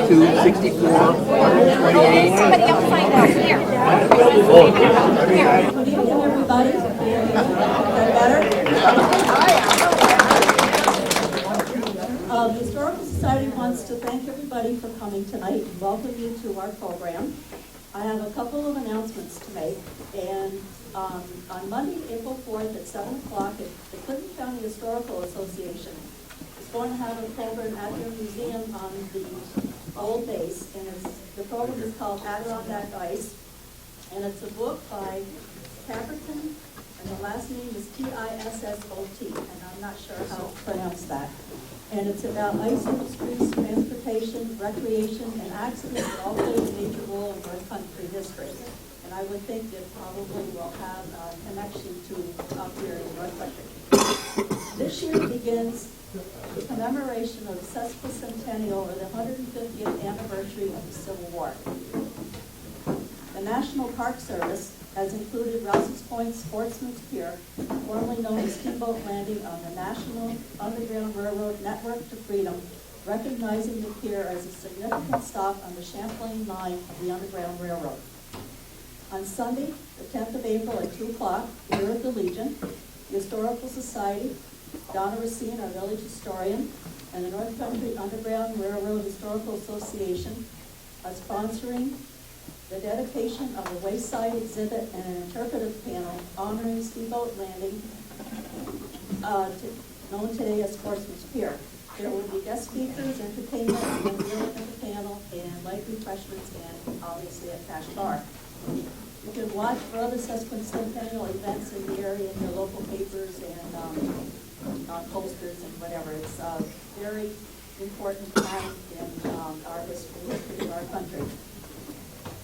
62, 64, 128. Somebody else signed out here. Good evening, everybody. Is that better? The Historical Society wants to thank everybody for coming tonight and welcome you to our program. I have a couple of announcements to make, and on Monday, April 4th at 7 o'clock at the Clinton County Historical Association is going to have a program at their museum on the old base, and the program is called Adirondack Ice, and it's a book by Caperton, and the last name is Tissot, and I'm not sure how to pronounce that. And it's about ice industries, transportation, recreation, and accidents that all play a major role in North Country history. And I would think that probably will have a connection to up here in North Country. This year begins the commemoration of the sesquicentennial, or the 150th anniversary of the Civil War. The National Park Service has included Rouse's Point Sportsman's Pier, formerly known as Steamboat Landing, on the National Underground Railroad Network to Freedom, recognizing the pier as a significant stop on the Champlain line of the Underground Railroad. On Sunday, the 10th of April at 2 o'clock, here at the Legion, the Historical Society, Donna Racine, our village historian, and the North Country Underground Railroad Historical Association are sponsoring the dedication of a wayside exhibit and an interpretive panel honoring Steamboat Landing, known today as Sportsman's Pier. There will be guest speakers, entertainment, and viewing of the panel, and light refreshments, and obviously a cash bar. You can watch for other sesquicentennial events in the area in your local papers and posters and whatever. It's a very important time in our history of our country.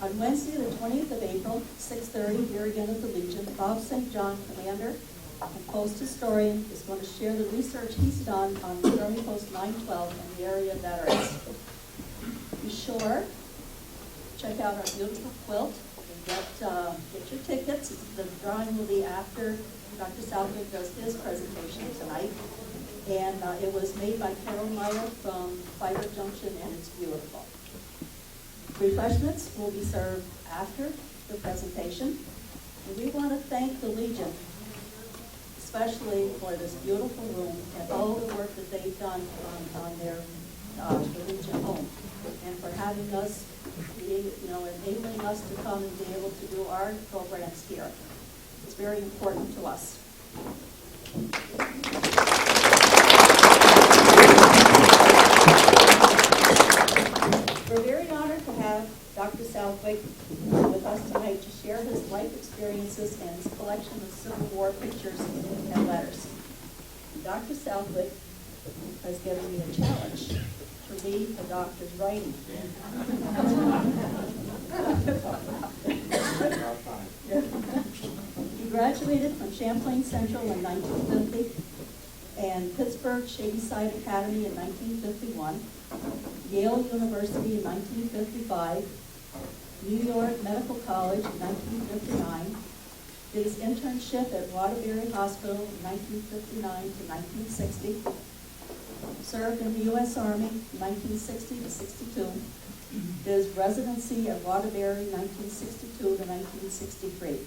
On Wednesday, the 20th of April, 6:30, here again at the Legion, Bob St. John, commander and post historian, is going to share the research he's done on the Army Post 912 and the area veterans. Be sure to check out our beautiful quilt and get your tickets. The drawing will be after Dr. Southwick does his presentation tonight. And it was made by Carol Meyer from Fiber Junction, and it's beautiful. Refreshments will be served after the presentation. And we want to thank the Legion, especially for this beautiful room and all the work that they've done on their the Legion home, and for having us, enabling us to come and be able to do our programs here. It's very important to us. We're very honored to have Dr. Southwick with us tonight to share his life experiences and his collection of Civil War pictures and letters. Dr. Southwick has given me a challenge to read the doctor's writing. He graduated from Champlain Central in 1950 and Pittsburgh Shadyside Academy in 1951, Yale University in 1955, New York Medical College in 1959, did his internship at Waterbury Hospital in 1959 to 1960, served in the U.S. Army 1960 to 62, did his residency at Waterbury 1962 to 1963,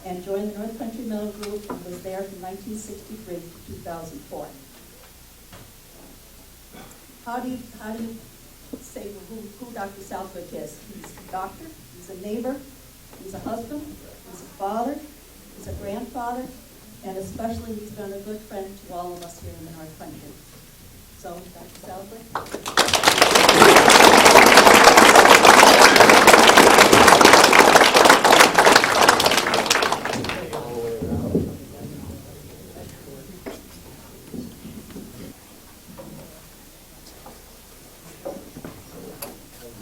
and joined the North Country Middle Group and was there from 1963 to 2004. How do you say who Dr. Southwick is? He's a doctor, he's a neighbor, he's a husband, he's a father, he's a grandfather, and especially he's been a good friend to all of us here in the North Country. So, Dr. Southwick.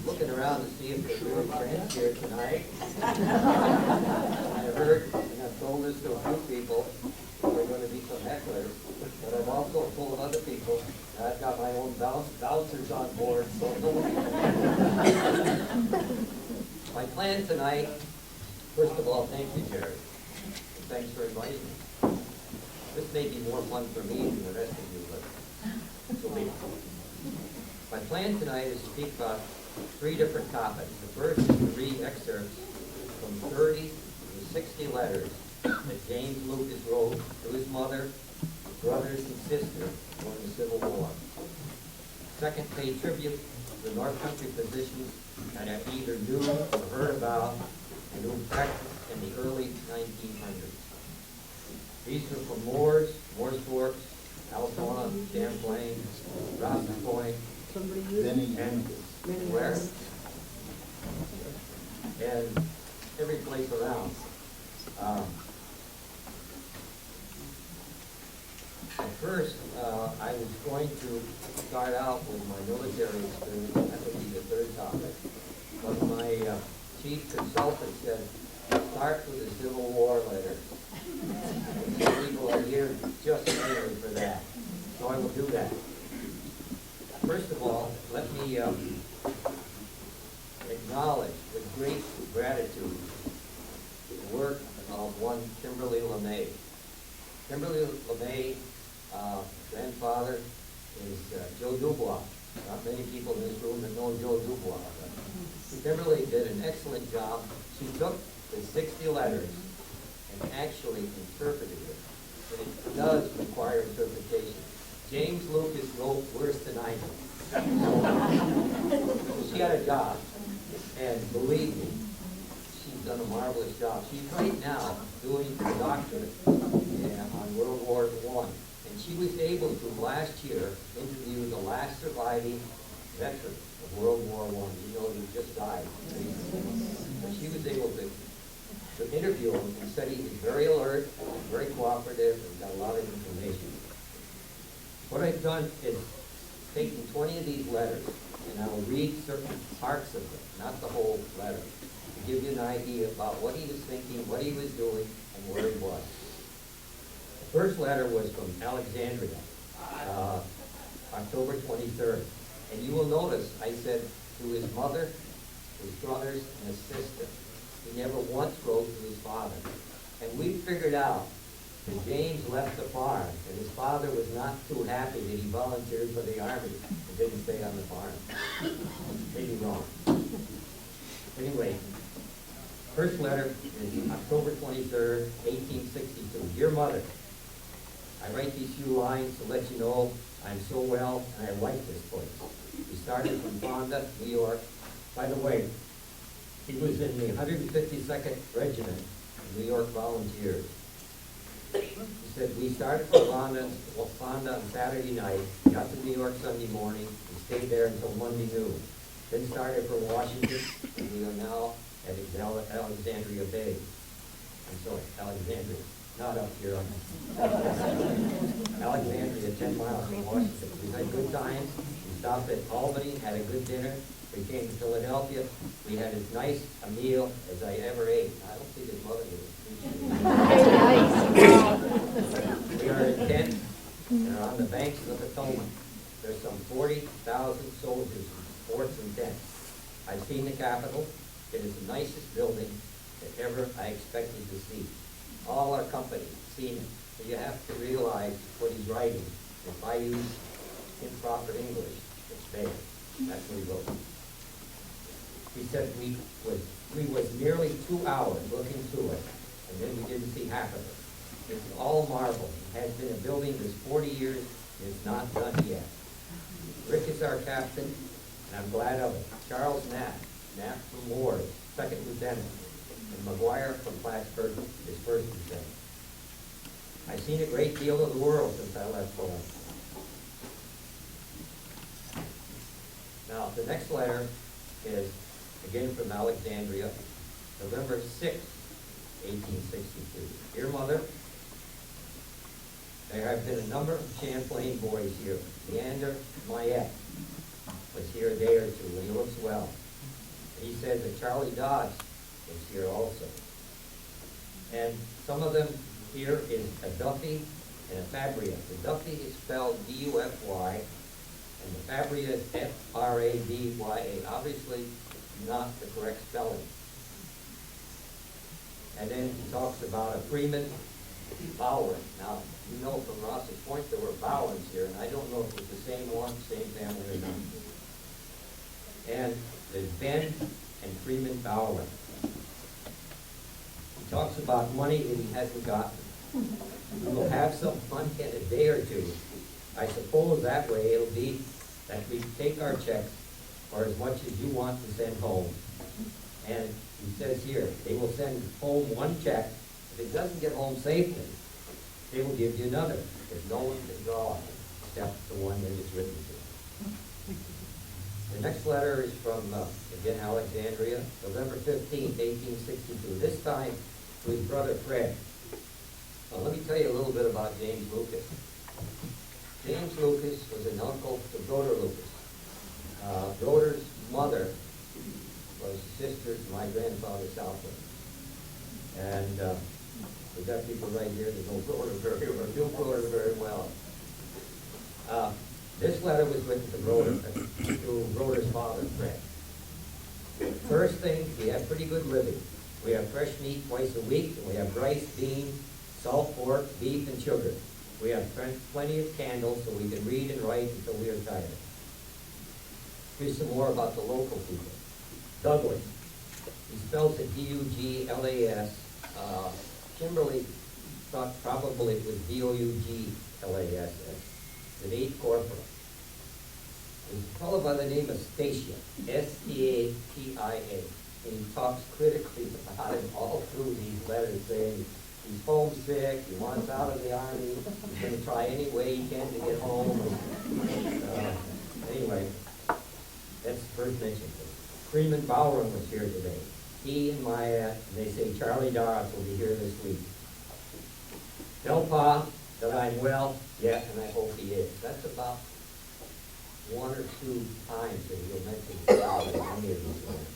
Looking around to see if there's really friends here tonight. I heard, and I've told this to a few people, there are going to be some hecklers, but I've also told other people that I've got my own bouncers on board, so my plan tonight, first of all, thank you, Jerry. Thanks for inviting me. This may be more fun for me than the rest of you, but so be it. My plan tonight is to speak about three different topics. The first is to read excerpts from 30 to 60 letters that James Lucas wrote to his mother, brothers, and sister during the Civil War. Second, pay tribute to the North Country physicians that I either knew or heard about and who practiced in the early 1900s. These were from Moore's Forks, Alabama, Champlain, Ross's Point, and where? And every place around. At first, I was going to start out with my military experience. That would be the third topic. But my chief consultant said, start with the Civil War letters. People are here just mainly for that. So I will do that. First of all, let me acknowledge with great gratitude the work of one Kimberly LeMay. Kimberly LeMay, grandfather is Joe Dubois. Not many people in this room that know Joe Dubois. But Kimberly did an excellent job. She took the 60 letters and actually interpreted it. But it does require interpretation. James Lucas wrote worse than I did. So she had a job. And believe me, she's done a marvelous job. She's right now doing a doctorate on World War I. And she was able to, last year, interview the last surviving veteran of World War I. You know, he just died. So she was able to interview him and said he was very alert, very cooperative, and got a lot of information. What I've done is taken 20 of these letters, and I will read certain parts of them, not the whole letter, to give you an idea about what he was thinking, what he was doing, and where he was. The first letter was from Alexandria, October 23rd. And you will notice I said to his mother, his brothers, and his sister. He never once wrote to his father. And we figured out that James left the farm, and his father was not too happy that he volunteered for the army and didn't stay on the farm. Maybe wrong. Anyway, first letter is October 23rd, 1862. Dear Mother, I write these few lines to let you know I'm so well and I like this place. We started from Fonda, New York. By the way, he was in the 152nd Regiment of New York Volunteers. He said, we started from Fonda on Saturday night, got to New York Sunday morning, and stayed there until Monday noon. Then started for Washington, and we are now at Alexandria Bay. I'm sorry, Alexandria, not up here on Alexandria, 10 miles from Washington. We had good times. We stopped at Albany, had a good dinner. We came to Philadelphia. We had as nice a meal as I ever ate. I don't think his mother was. We are in tents and are on the banks of the Potomac. There's some 40,000 soldiers in forts and tents. I've seen the Capitol. It is the nicest building that ever I expected to see. All our company seen it. So you have to realize what he's writing. If I use improper English, it's bad. That's what he wrote. He said we was nearly 2 hours looking through it, and then we didn't see half of it. It's all marble. It has been a building that's 40 years, and it's not done yet. Rick is our captain, and I'm glad of it. Charles Knapp from Ward, second lieutenant, and McGuire from Plattsburgh is first lieutenant. I've seen a great deal of the world since I left home. Now, the next letter is, again from Alexandria, November 6, 1862. Dear Mother, there have been a number of Champlain boys here. Leander Mayette was here a day or two, and he looks well. And he says that Charlie Dodge is here also. And some of them here is a Duffy and a Fabria. The Duffy is spelled D-U-F-Y, and the Fabria is F-R-A-D-Y-A. Obviously not the correct spelling. And then he talks about a Freeman Bowen. Now, you know from Ross's Point there were Bowens here, and I don't know if it's the same one, same family or not. And there's Ben and Freeman Bowler. He talks about money that he hasn't gotten. We will have some money in a day or two. I suppose that way it'll be that we take our checks for as much as you want to send home. And he says here, they will send home one check. If it doesn't get home safely, they will give you another. If no one can draw it, except the one that it's written to. The next letter is from, again, Alexandria, November 15th, 1862. This time to his brother Fred. Now, let me tell you a little bit about James Lucas. James Lucas was an uncle to Broder Lucas. Broder's mother was sister to my grandfather Southwick. And we've got people right here that know Broder very well, knew Broder very well. This letter was written to Broder's father, Fred. First thing, we have pretty good living. We have fresh meat twice a week, and we have rice, beans, salt pork, beef, and sugar. We have plenty of candles so we can read and write until we are tired. Here's some more about the local people. Douglas. He spells it D-U-G-L-A-S. Kimberly thought probably it was D-O-U-G-L-A-S-S. An 8th corporal. He's a fellow by the name of Statia, S-T-A-T-I-A. And he talks critically about him all through these letters, saying he's homesick, he wants out of the army, he's going to try any way he can to get home. Anyway, that's the first mention. Freeman Bowron was here today. He and Maya, and they say Charlie Doris will be here this week. Tell Pa that I'm well, yeah, and I hope he is. That's about 1 or 2 times that he'll mention Charlie in any of these letters.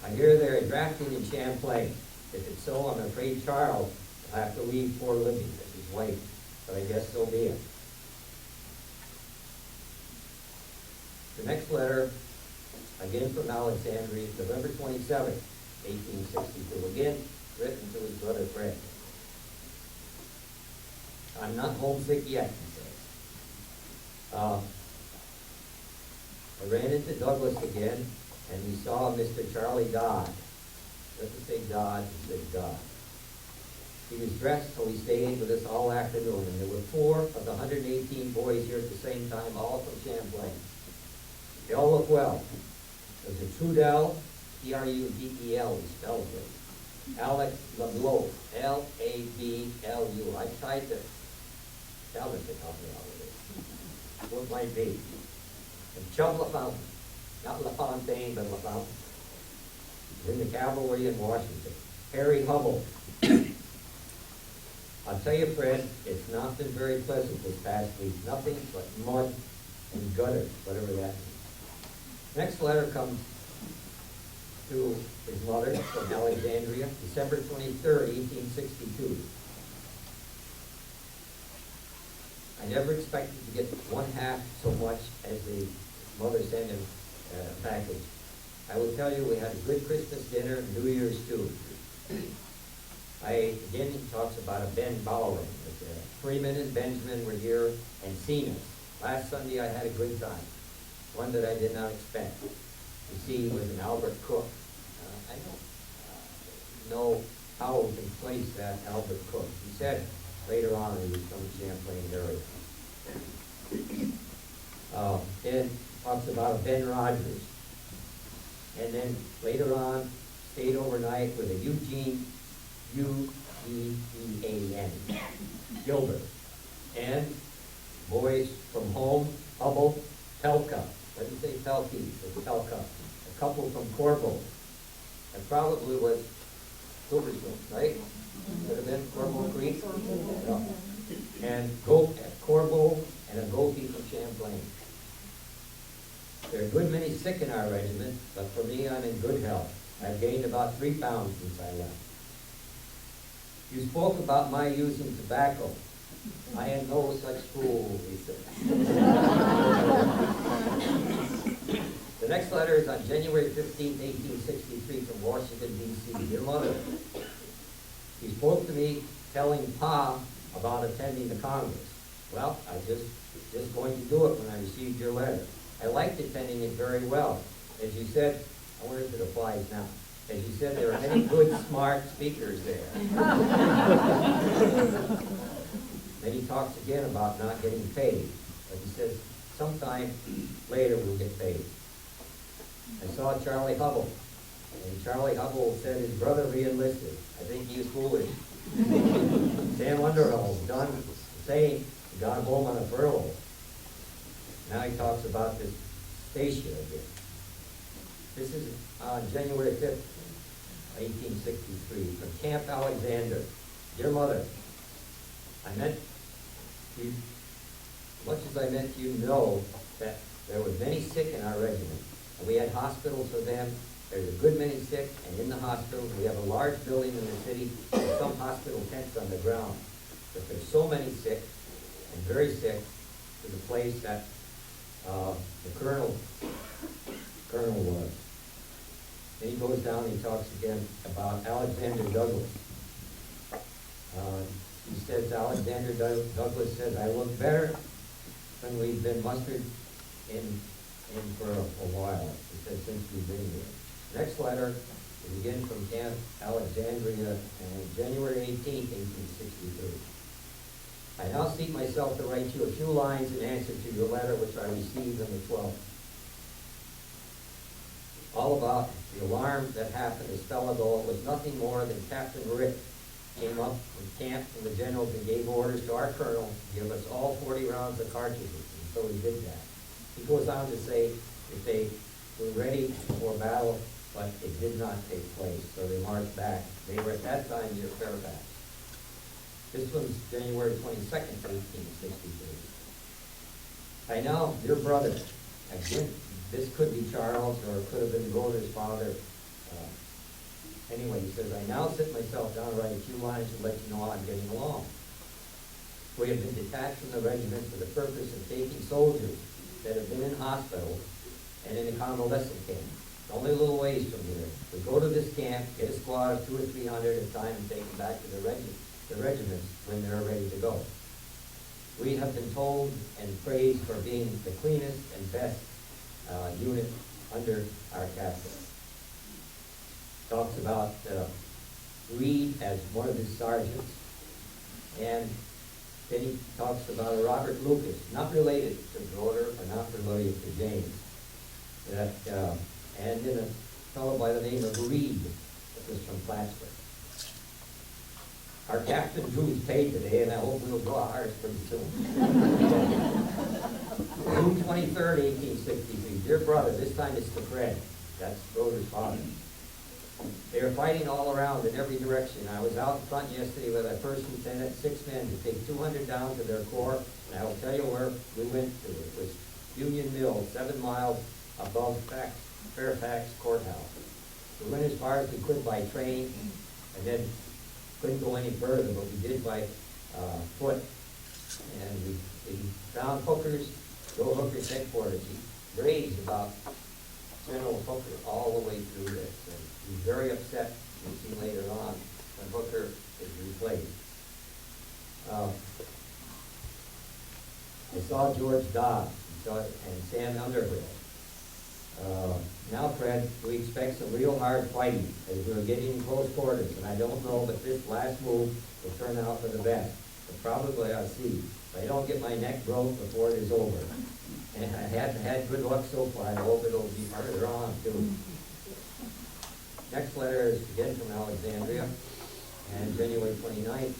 I hear they're drafting in Champlain. If it's so, I'm afraid Charles will have to leave poor Libby as his wife, but I guess so be it. The next letter, again from Alexandria, November 27th, 1862. Again, written to his brother Fred. I'm not homesick yet, he says. I ran into Douglas again, and we saw Mr. Charlie Dodd. Doesn't say Dodd, it says Dodd. He was dressed, so he stayed with us all afternoon, and there were 4 of the 118 boys here at the same time, all from Champlain. They all look well. There's a Trudel, T-R-U-D-E-L, he spells it. Alex LeBlou, L-A-B-L-U. I tried to tell them to help me out with it. What might be? And Chubb LaFountain. Not LaFontaine, but LaFountain. He's in the cavalry in Washington. Harry Hubble. I'll tell you, Fred, it's not been very pleasant this past week. Nothing but mud and gutters, whatever that means. Next letter comes to his mother from Alexandria, December 23rd, 1862. I never expected to get 1/2 so much as the mother sent him a package. I will tell you, we had a good Christmas dinner, New Year's too. Again, he talks about a Ben Bowling. Freeman and Benjamin were here and seen us. Last Sunday I had a good time, one that I did not expect. You see, he was an Albert Cook. I don't know how we can place that Albert Cook. He said later on he was from the Champlain area. Then talks about Ben Rogers. And then later on, stayed overnight with a Eugene, U-G-E-A-N, Gilbert. And boys from home, Hubble, Pelka. Let me say Pelkey, but Pelka. A couple from Corbo. It probably was Silverstone, right? Could have been Corbo Creek. Yeah. And Corbo and a Gopi from Champlain. There are a good many sick in our regiment, but for me, I'm in good health. I've gained about 3 pounds since I left. You spoke about my using tobacco. I am no such fool, he said. The next letter is on January 15, 1863, from Washington, D.C. Dear Mother, he spoke to me telling Pa about attending the Congress. Well, I was just going to do it when I received your letter. I liked attending it very well. As you said, I wonder if it applies now. As you said, there are many good, smart speakers there. Then he talks again about not getting paid. But he says, sometime later we'll get paid. I saw Charlie Hubble. And Charlie Hubble said his brother re-enlisted. I think he was foolish. Sam Underhill's done the same. He got home on a furlough. Now he talks about this station again. This is on January 5th, 1863, from Camp Alexander. Dear Mother, I meant you, much as I meant you know that there were many sick in our regiment, and we had hospitals for them. There's a good many sick, and in the hospitals, we have a large building in the city with some hospital tents on the ground. But there's so many sick, and very sick, to the place that the colonel was. Then he goes down and he talks again about Alexander Douglas. He says, Alexander Douglas says, I look better than we've been mustered in for a while. He says, since we've been here. Next letter is again from Camp Alexandria, and January 18, 1863. I now seek myself to write you a few lines in answer to your letter which I received on the 12th. All about the alarm that happened a spell ago. It was nothing more than Captain Rick came up from camp and the generals and gave orders to our colonel to give us all 40 rounds of cartridges, and so he did that. He goes on to say that they were ready for battle, but it did not take place, so they marched back. They were at that time near Fairfax. This one's January 22nd, 1863. I now, dear brother, again, this could be Charles, or it could have been the Golder's father. Anyway, he says, I now sit myself down to write a few lines to let you know how I'm getting along. We have been detached from the regiment for the purpose of taking soldiers that have been in hospitals and in a convalescent camp. Only a little ways from here. We go to this camp, get a squad of 200 or 300 at a time, and take them back to the regiments when they're ready to go. We have been told and praised for being the cleanest and best unit under our captain. Talks about Reed as one of his sergeants, and then he talks about a Robert Lucas, not related to Broder or not related to James, and then a fellow by the name of Reed that was from Plattsburgh. Our captain drew his pay today, and I hope we'll draw ours pretty soon. June 23rd, 1863. Dear brother, this time it's to Fred. That's Broder's father. They are fighting all around in every direction. I was out in front yesterday with our first lieutenant, 6 men, to take 200 down to their corps, and I will tell you where we went to. It was Union Mill, 7 miles above Fairfax Courthouse. We went as far as we could by train, and then couldn't go any further, but we did by foot. And we found Hooker's, Joe Hooker's headquarters. He raved about General Hooker all the way through this. And he's very upset, you'll see later on, when Hooker is replaced. I saw George Dodd and Sam Underhill. Now, Fred, we expect some real hard fighting as we're getting in close quarters, and I don't know, but this last move will turn out for the best. But probably I'll see. If I don't get my neck broke before it is over. And I haven't had good luck so far. I hope it'll be further on, too. Next letter is again from Alexandria, and January 29th,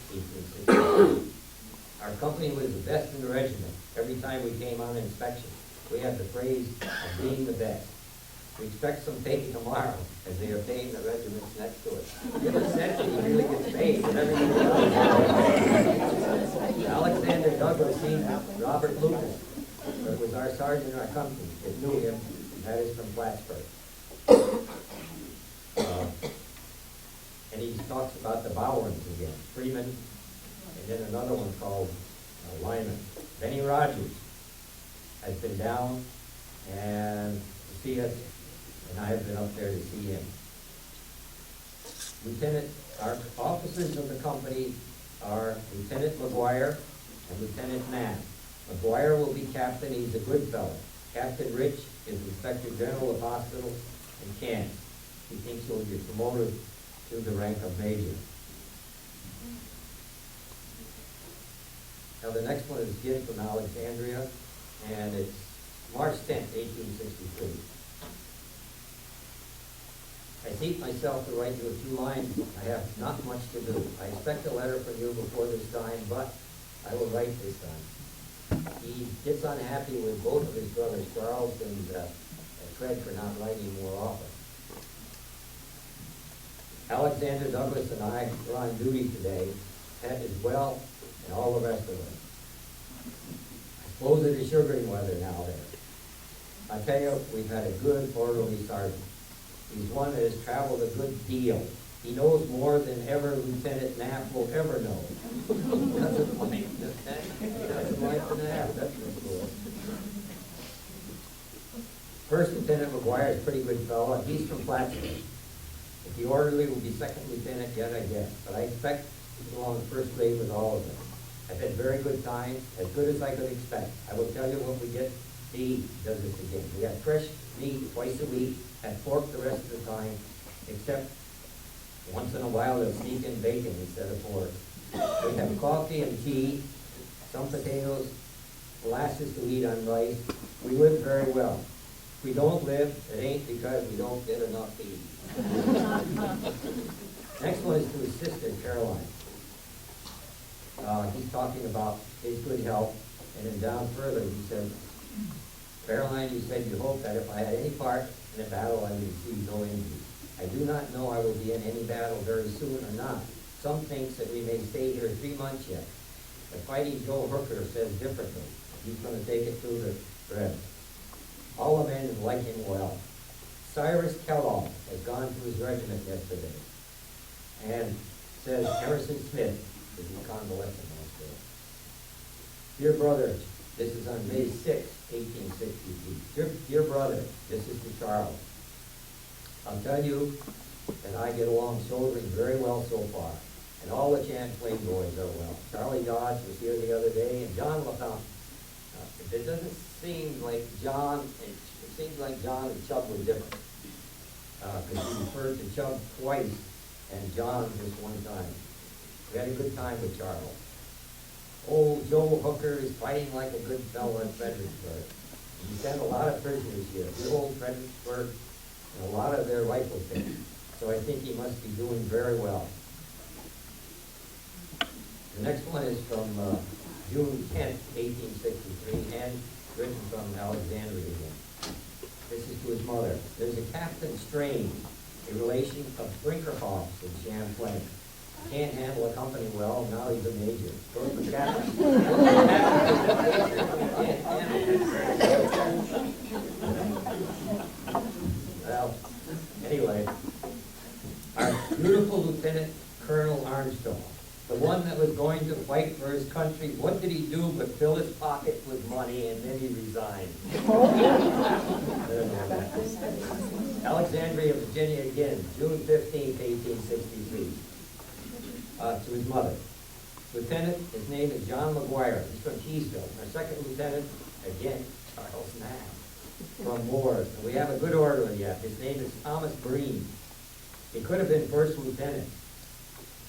1863. Our company was the best in the regiment. Every time we came on inspection, we had the praise of being the best. We expect some pay tomorrow, as they are paying the regiments next to it. In a sense, he really gets paid for everything he does. Alexander Douglas seen Robert Lucas, but was our sergeant in our company. It knew him, and that is from Plattsburgh. And he talks about the Bowens again, Freeman, and then another one called Lyman. Benny Rogers has been down and to see us, and I have been up there to see him. Our officers of the company are Lieutenant McGuire and Lieutenant Mann. McGuire will be captain. He's a good fellow. Captain Rich is Inspector General of Hospitals and camps. He thinks he'll be promoted to the rank of major. Now the next one is a gift from Alexandria, and it's March 10th, 1863. I seat myself to write you a few lines. I have not much to do. I expect a letter from you before this time, but I will write this time. He gets unhappy with both of his brothers, Charles and Fred, for not writing more often. Alexander Douglas and I were on duty today, Ted as well, and all the rest of us. I suppose it is sugaring weather now there. I tell you, we've had a good orderly sergeant. He's one that has traveled a good deal. He knows more than ever Lieutenant Knapp will ever know. Doesn't like Knapp, that's for sure. First Lieutenant McGuire is a pretty good fellow. He's from Plattsburgh. If the orderly will be second lieutenant yet, I guess. But I expect to get along first grade with all of them. I've had very good times, as good as I could expect. I will tell you what we get to eat does this again. We have fresh meat twice a week, and pork the rest of the time, except once in a while they'll sneak in bacon instead of pork. We have coffee and tea, some potatoes, molasses to eat on rice. We live very well. If we don't live, it ain't because we don't get enough to eat. Next one is to his sister, Caroline. He's talking about his good health, and then down further he said, Caroline, you said you hoped that if I had any part in a battle, I would receive no injury. I do not know I will be in any battle very soon or not. Some thinks that we may stay here 3 months yet. But Fighting Joe Hooker says differently. He's going to take it through the thread. All the men like him well. Cyrus Kellogg has gone to his regiment yesterday, and says Emerson Smith is in convalescent hospital. Dear brother, this is on May 6, 1863. Dear brother, this is to Charles. I'll tell you that I get along soldiering very well so far, and all the Champlain boys are well. Charlie Dodge was here the other day, and John LaFont. It doesn't seem like John, it seems like John and Chubb were different. Because he referred to Chubb twice, and John just one time. We had a good time with Charles. Old Joe Hooker is fighting like a good fellow in Fredericksburg. He sent a lot of prisoners here, good old Fredericksburg, and a lot of their rifle pits. So I think he must be doing very well. The next one is from June 10th, 1863, and written from Alexandria again. This is to his mother. There's a Captain Strange, a relation of Brinkerhoff's in Champlain. Can't handle a company well, now he's a major. Goes for captain. Well, anyway, our beautiful Lieutenant Colonel Armstrong, the one that was going to fight for his country, what did he do but fill his pocket with money, and then he resigned? Alexandria, Virginia again, June 15th, 1863. To his mother. Lieutenant, his name is John McGuire. He's from Keysville. Our second lieutenant, again, Charles Knapp, from Ward. And we have a good orderly yet. His name is Thomas Breen. He could have been first lieutenant,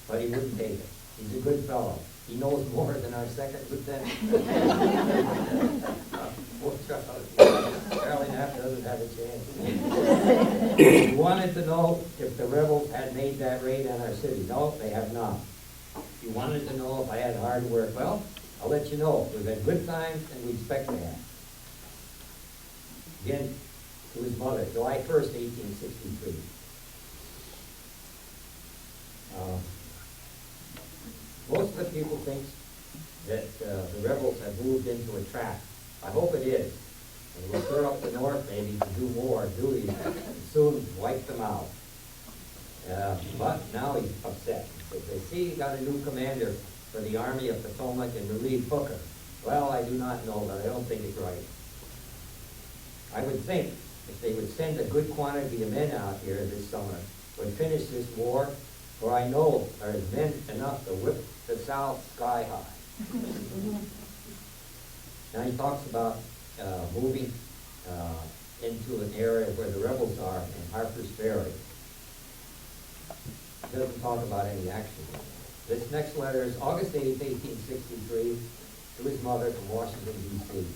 but he wouldn't take it. He's a good fellow. He knows more than our second lieutenant. Poor Charles. Charlie Knapp doesn't have a chance. He wanted to know if the rebels had made that raid on our city. No, they have not. He wanted to know if I had hard work. Well, I'll let you know. We've had good times, and we expect to have. Again, to his mother, July 1st, 1863. Most of the people think that the rebels have moved into a trap. I hope it is. And we'll stir up the north maybe to do more duties and soon wipe them out. But now he's upset. They see he got a new commander for the Army of Potomac and relieved Hooker. Well, I do not know, but I don't think it's right. I would think if they would send a good quantity of men out here this summer, would finish this war, for I know there is men enough to whip the South sky high. Now he talks about moving into an area where the rebels are in Harper's Ferry. It doesn't talk about any action. This next letter is August 8th, 1863, to his mother from Washington, D.C.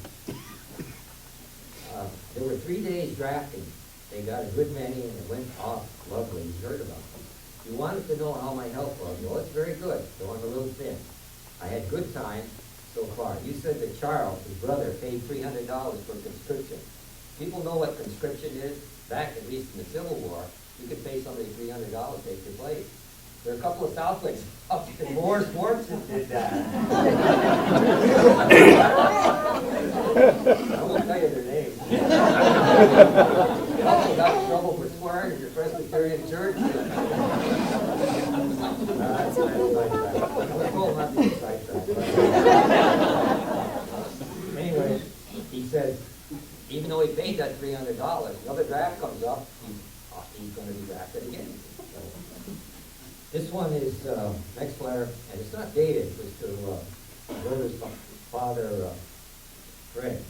There were 3 days drafting. They got a good many, and it went off lovely. You heard about them. You wanted to know how my health was. Well, it's very good, though I'm a little thin. I had good time so far. You said that Charles, his brother, paid $300 for conscription. People know what conscription is. Back, at least in the Civil War, you could pay somebody $300 to take your place. There are a couple of Southwicks up in Moore's Forks that did that. I won't tell you their names. You also got in trouble for swearing in your Presbyterian church. That's a we're told not to be sidetracked. Anyway, he says, even though he paid that $300, another draft comes up, he's going to be drafted again. This one is, next letter, and it's not dated, it was to brother's father, Fred.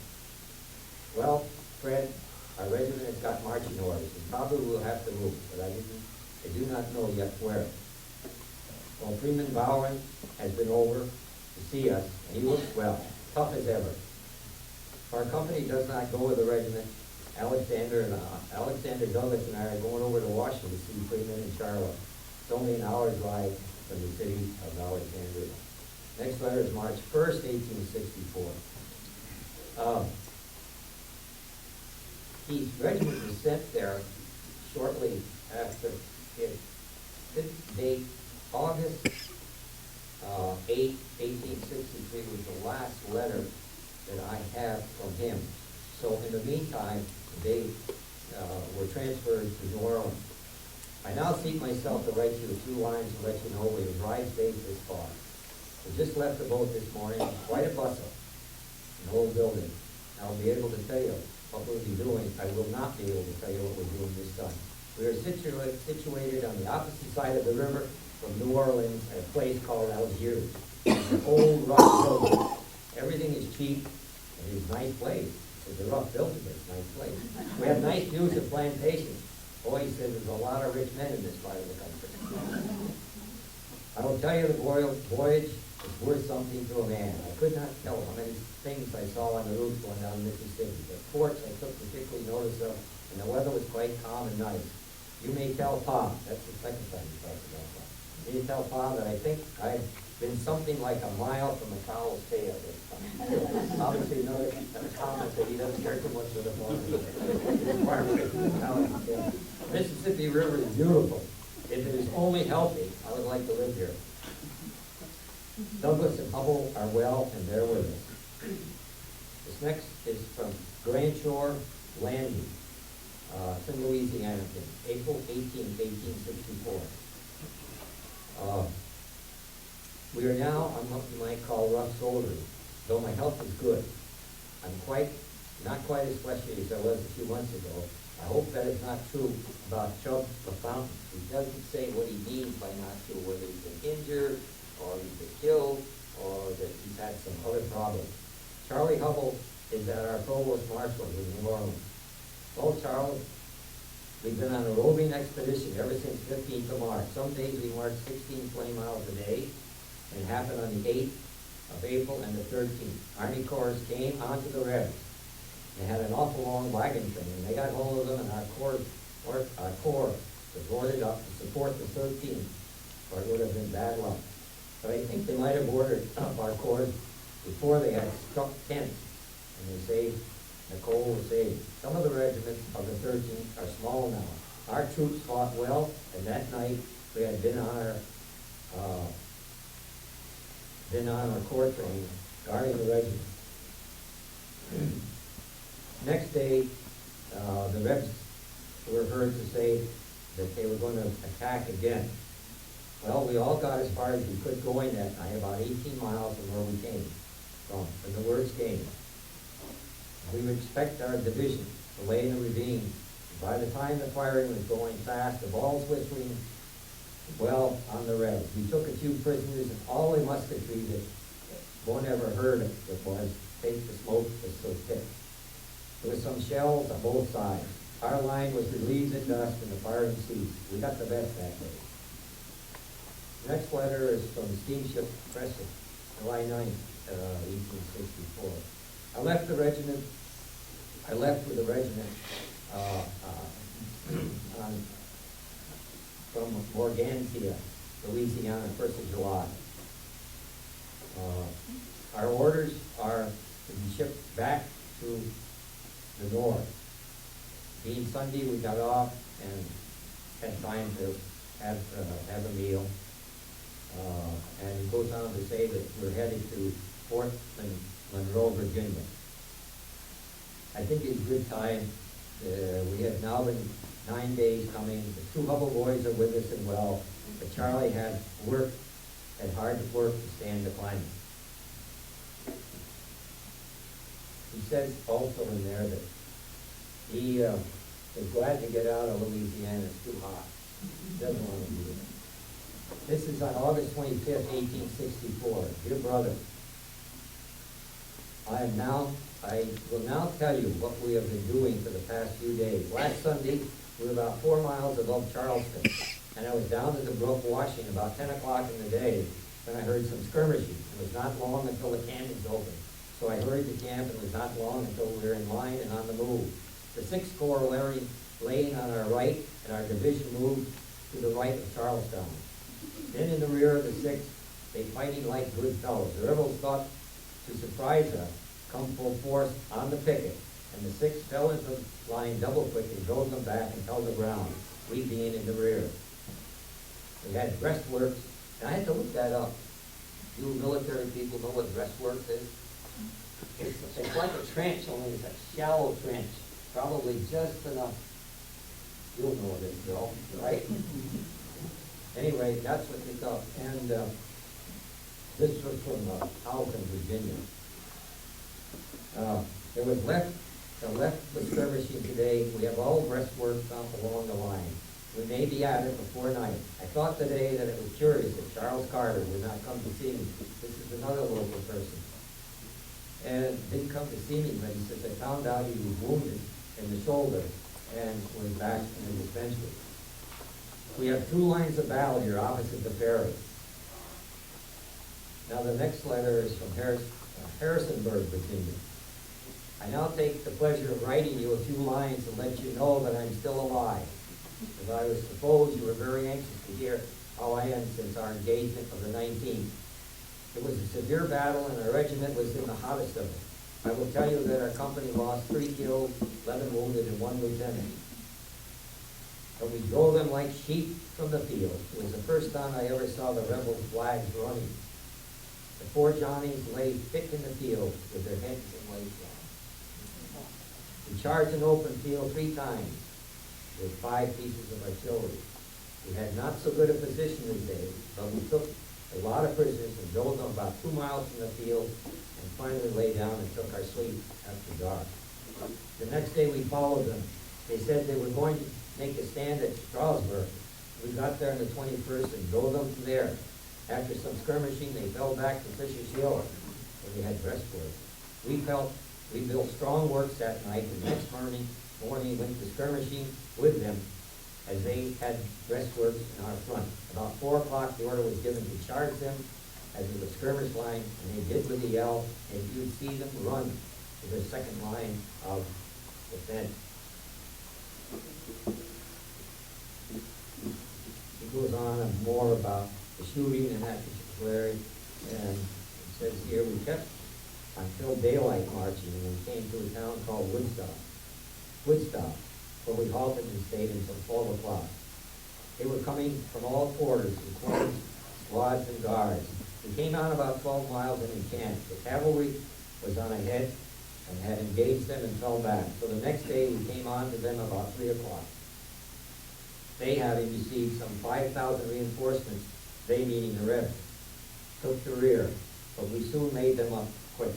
Well, Fred, our regiment has got marching orders, and probably will have to move, but I do not know yet where. Well, Freeman Bowring has been over to see us, and he looks well, tough as ever. If our company does not go with the regiment, Alexander Douglas and I are going over to Washington to see Freeman and Charlotte. It's only an hour's ride from the city of Alexandria. Next letter is March 1st, 1864. His regiment was sent there shortly after it. This date, August 8, 1863, was the last letter that I have from him. So in the meantime, they were transferred to New Orleans. I now seek myself to write you a few lines to let you know we have arrived safe this far. We just left the boat this morning, quite a bustle, an old building. I'll be able to tell you what we'll be doing. I will not be able to tell you what we're doing this time. We are situated on the opposite side of the river from New Orleans at a place called Algiers. It's an old rough building. Everything is cheap, and it's a nice place. It's a rough building, but it's a nice place. We have nice views of plantations. Boy, he said there's a lot of rich men in this part of the country. I will tell you the voyage is worth something to a man. I could not tell how many things I saw on the route going down the Mississippi. The ports I took particularly notice of, and the weather was quite calm and nice. You may tell Pa, that's the second time you talked about that. You may tell Pa that I think I've been something like a mile from a cow's tail this time. Obviously, another comment that he doesn't care too much for the farm. Mississippi River is beautiful. If it is only healthy, I would like to live here. Douglas and Hubble are well, and they're with us. This next is from Grand Shore Landing. It's in Louisiana, April 18, 1864. We are now on what you might call rough soldering, though my health is good. I'm not quite as fleshy as I was a few months ago. I hope that is not true about Chubb the Fountain. He doesn't say what he means by not true, whether he's been injured, or he's been killed, or that he's had some other problems. Charlie Hubble is at our provost marshal in New Orleans. Well, Charlie, we've been on a roving expedition ever since 15th of March. Some days we marched 16, 20 miles a day, and it happened on the 8th of April and the 13th. Army Corps came onto the Rebs. They had an awful long wagon train, and they got hold of them, and our corps was ordered up to support the 13th, or it would have been bad luck. But I think they might have ordered up our corps before they had struck tents, and they saved, Nicole was saved. Some of the regiments of the 13th are small now. Our troops fought well, and that night we had been on our corps train, guarding the regiment. Next day, the Rebs were heard to say that they were going to attack again. Well, we all got as far as we could going that night, about 18 miles from where we came from, when the words came. We would expect our division to lay in the ravine. By the time the firing was going fast, the balls whistling well on the Rebs. We took a few prisoners, and all the musketry that one ever heard of it was, take the smoke was so thick. There was some shells on both sides. Our line was relieved in dust and the firing ceased. We got the best that day. The next letter is from Steamship Crescent, July 9th, 1864. I left with the regiment from Morgantia, Louisiana, 1st of July. Our orders are to be shipped back to the north. Being Sunday, we got off and had time to have a meal. And it goes on to say that we're headed to Fort Monroe, Virginia. I think it's a good time. We have now been 9 days coming. The two Hubble boys are with us and well, but Charlie had hard work to stand the climate. He says also in there that he is glad to get out of Louisiana. It's too hot. He doesn't want to do it. This is on August 25th, 1864. Dear brother, I will now tell you what we have been doing for the past few days. Last Sunday, we were about 4 miles above Charleston, and I was down at the brook washing about 10 o'clock in the day when I heard some skirmishing. It was not long until the cannons opened. So I hurried to camp, and it was not long until we were in line and on the move. The 6th Corps laying on our right, and our division moved to the right of Charlestown. Then in the rear of the 6th, they fighting like good fellows. The rebels thought to surprise us, come full force on the picket, and the 6th fell into line double quick and drove them back and held the ground, we being in the rear. We had breastworks, and I had to look that up. You military people know what breastworks is? It's like a trench, only it's a shallow trench, probably just enough. You'll know what it is, Bill, right? Anyway, that's what they thought. And this was from Alton, Virginia. The left was skirmishing today. We have all breastworks up along the line. We may be at it before night. I thought today that it was curious that Charles Carter would not come to see me. This is another local person. And didn't come to see me, but he says, I found out he was wounded in the shoulder and was back in the dispensary. We have 2 lines of battle here opposite the ferry. Now the next letter is from Harrisonburg, Virginia. I now take the pleasure of writing you a few lines to let you know that I'm still alive, as I would suppose you were very anxious to hear how I am since our engagement of the 19th. It was a severe battle, and our regiment was in the hottest of it. I will tell you that our company lost 3 killed, 11 wounded, and 1 lieutenant. But we drove them like sheep from the field. It was the first time I ever saw the rebel flags running. The 4 Johnnies lay thick in the field with their heads in waist down. We charged an open field 3 times with 5 pieces of artillery. We had not so good a position this day, but we took a lot of prisoners and drove them about 2 miles from the field and finally lay down and took our sleep after dark. The next day we followed them. They said they were going to make a stand at Strasburg. We got there on the 21st and drove them from there. After some skirmishing, they fell back to Fisher's Hill, where they had breastworks. We built strong works that night, and next morning went to skirmishing with them as they had breastworks in our front. About 4 o'clock, the order was given to charge them as with a skirmish line, and they did with a yell, and you'd see them run to their second line of defense. It goes on and more about the shooting in that particular area, and it says here, we kept until daylight marching, and we came to a town called Woodstock, where we halted and stayed until 12 o'clock. They were coming from all quarters, including squads and guards. We came on about 12 miles and encamped. The cavalry was on ahead and had engaged them and fell back. So the next day we came on to them about 3 o'clock. They, having received some 5,000 reinforcements, they meaning the Rebs, took the rear, but we soon made them up quick.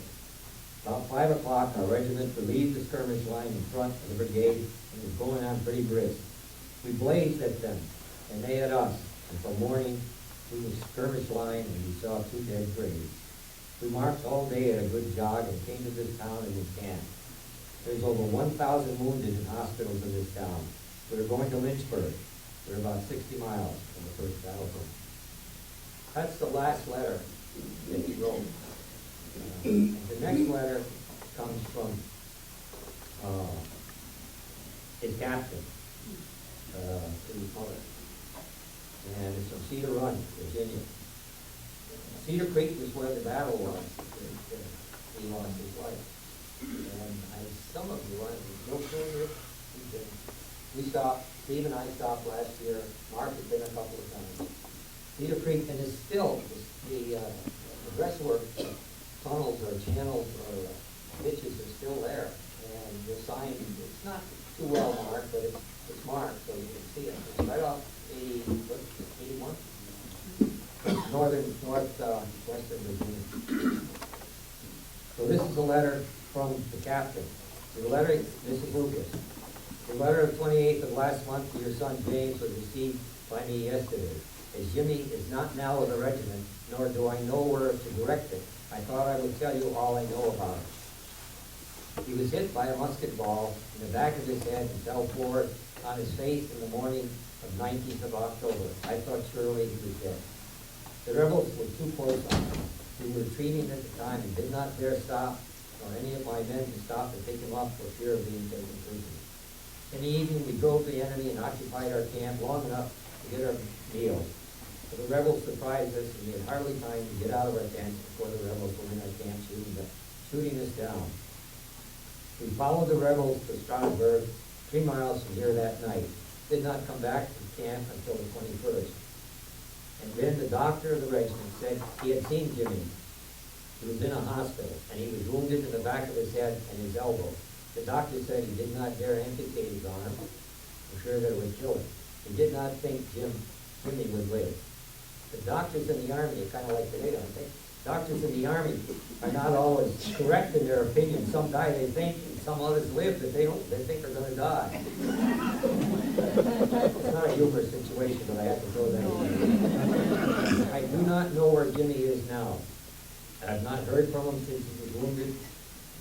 About 5 o'clock, our regiment relieved the skirmish line in front of the brigade and was going on pretty brisk. We blazed at them, and they at us, until morning through the skirmish line, and we saw 2 dead graves. We marched all day at a good jog and came to this town and encamped. There's over 1,000 wounded in hospitals in this town. We're going to Lynchburg. We're about 60 miles from the first battlefield. That's the last letter that he wrote. The next letter comes from his captain, to his mother. And it's from Cedar Run, Virginia. Cedar Creek was where the battle was. He lost his life. And some of you aren't real familiar. We stopped, Steve and I stopped last year. Mark has been a couple of times. Cedar Creek, and it's still, the breastwork tunnels or channels or ditches are still there. And the sign, it's not too well marked, but it's marked so you can see it. It's right off 81? Northwestern Virginia. So this is a letter from the captain. The letter, this is Lucas. The letter of 28th of last month to your son James was received by me yesterday. As Jimmy is not now in the regiment, nor do I know where to direct it, I thought I would tell you all I know about it. He was hit by a musket ball in the back of his head and fell forward on his face in the morning of 19th of October. I thought surely he was dead. The rebels were too close on him. We were retreating at the time and did not dare stop, nor any of my men to stop to pick him up for fear of being taken prisoner. In the evening, we drove the enemy and occupied our camp long enough to get our meals. But the rebels surprised us, and we had hardly time to get out of our tents before the rebels were in our camp shooting us down. We followed the rebels to Strasburg, 3 miles from here that night. Did not come back to camp until the 21st. And then the doctor of the regiment said he had seen Jimmy. He was in a hospital, and he was wounded in the back of his head and his elbow. The doctor said he did not dare amputate his arm for fear that it would kill him. He did not think Jimmy would live. The doctors in the Army are kind of like today, don't they? Doctors in the Army are not always correct in their opinion. Some die, they think, and some others live that they think are going to die. It's not a humorous situation, but I have to throw that in. I do not know where Jimmy is now. I have not heard from him since he was wounded and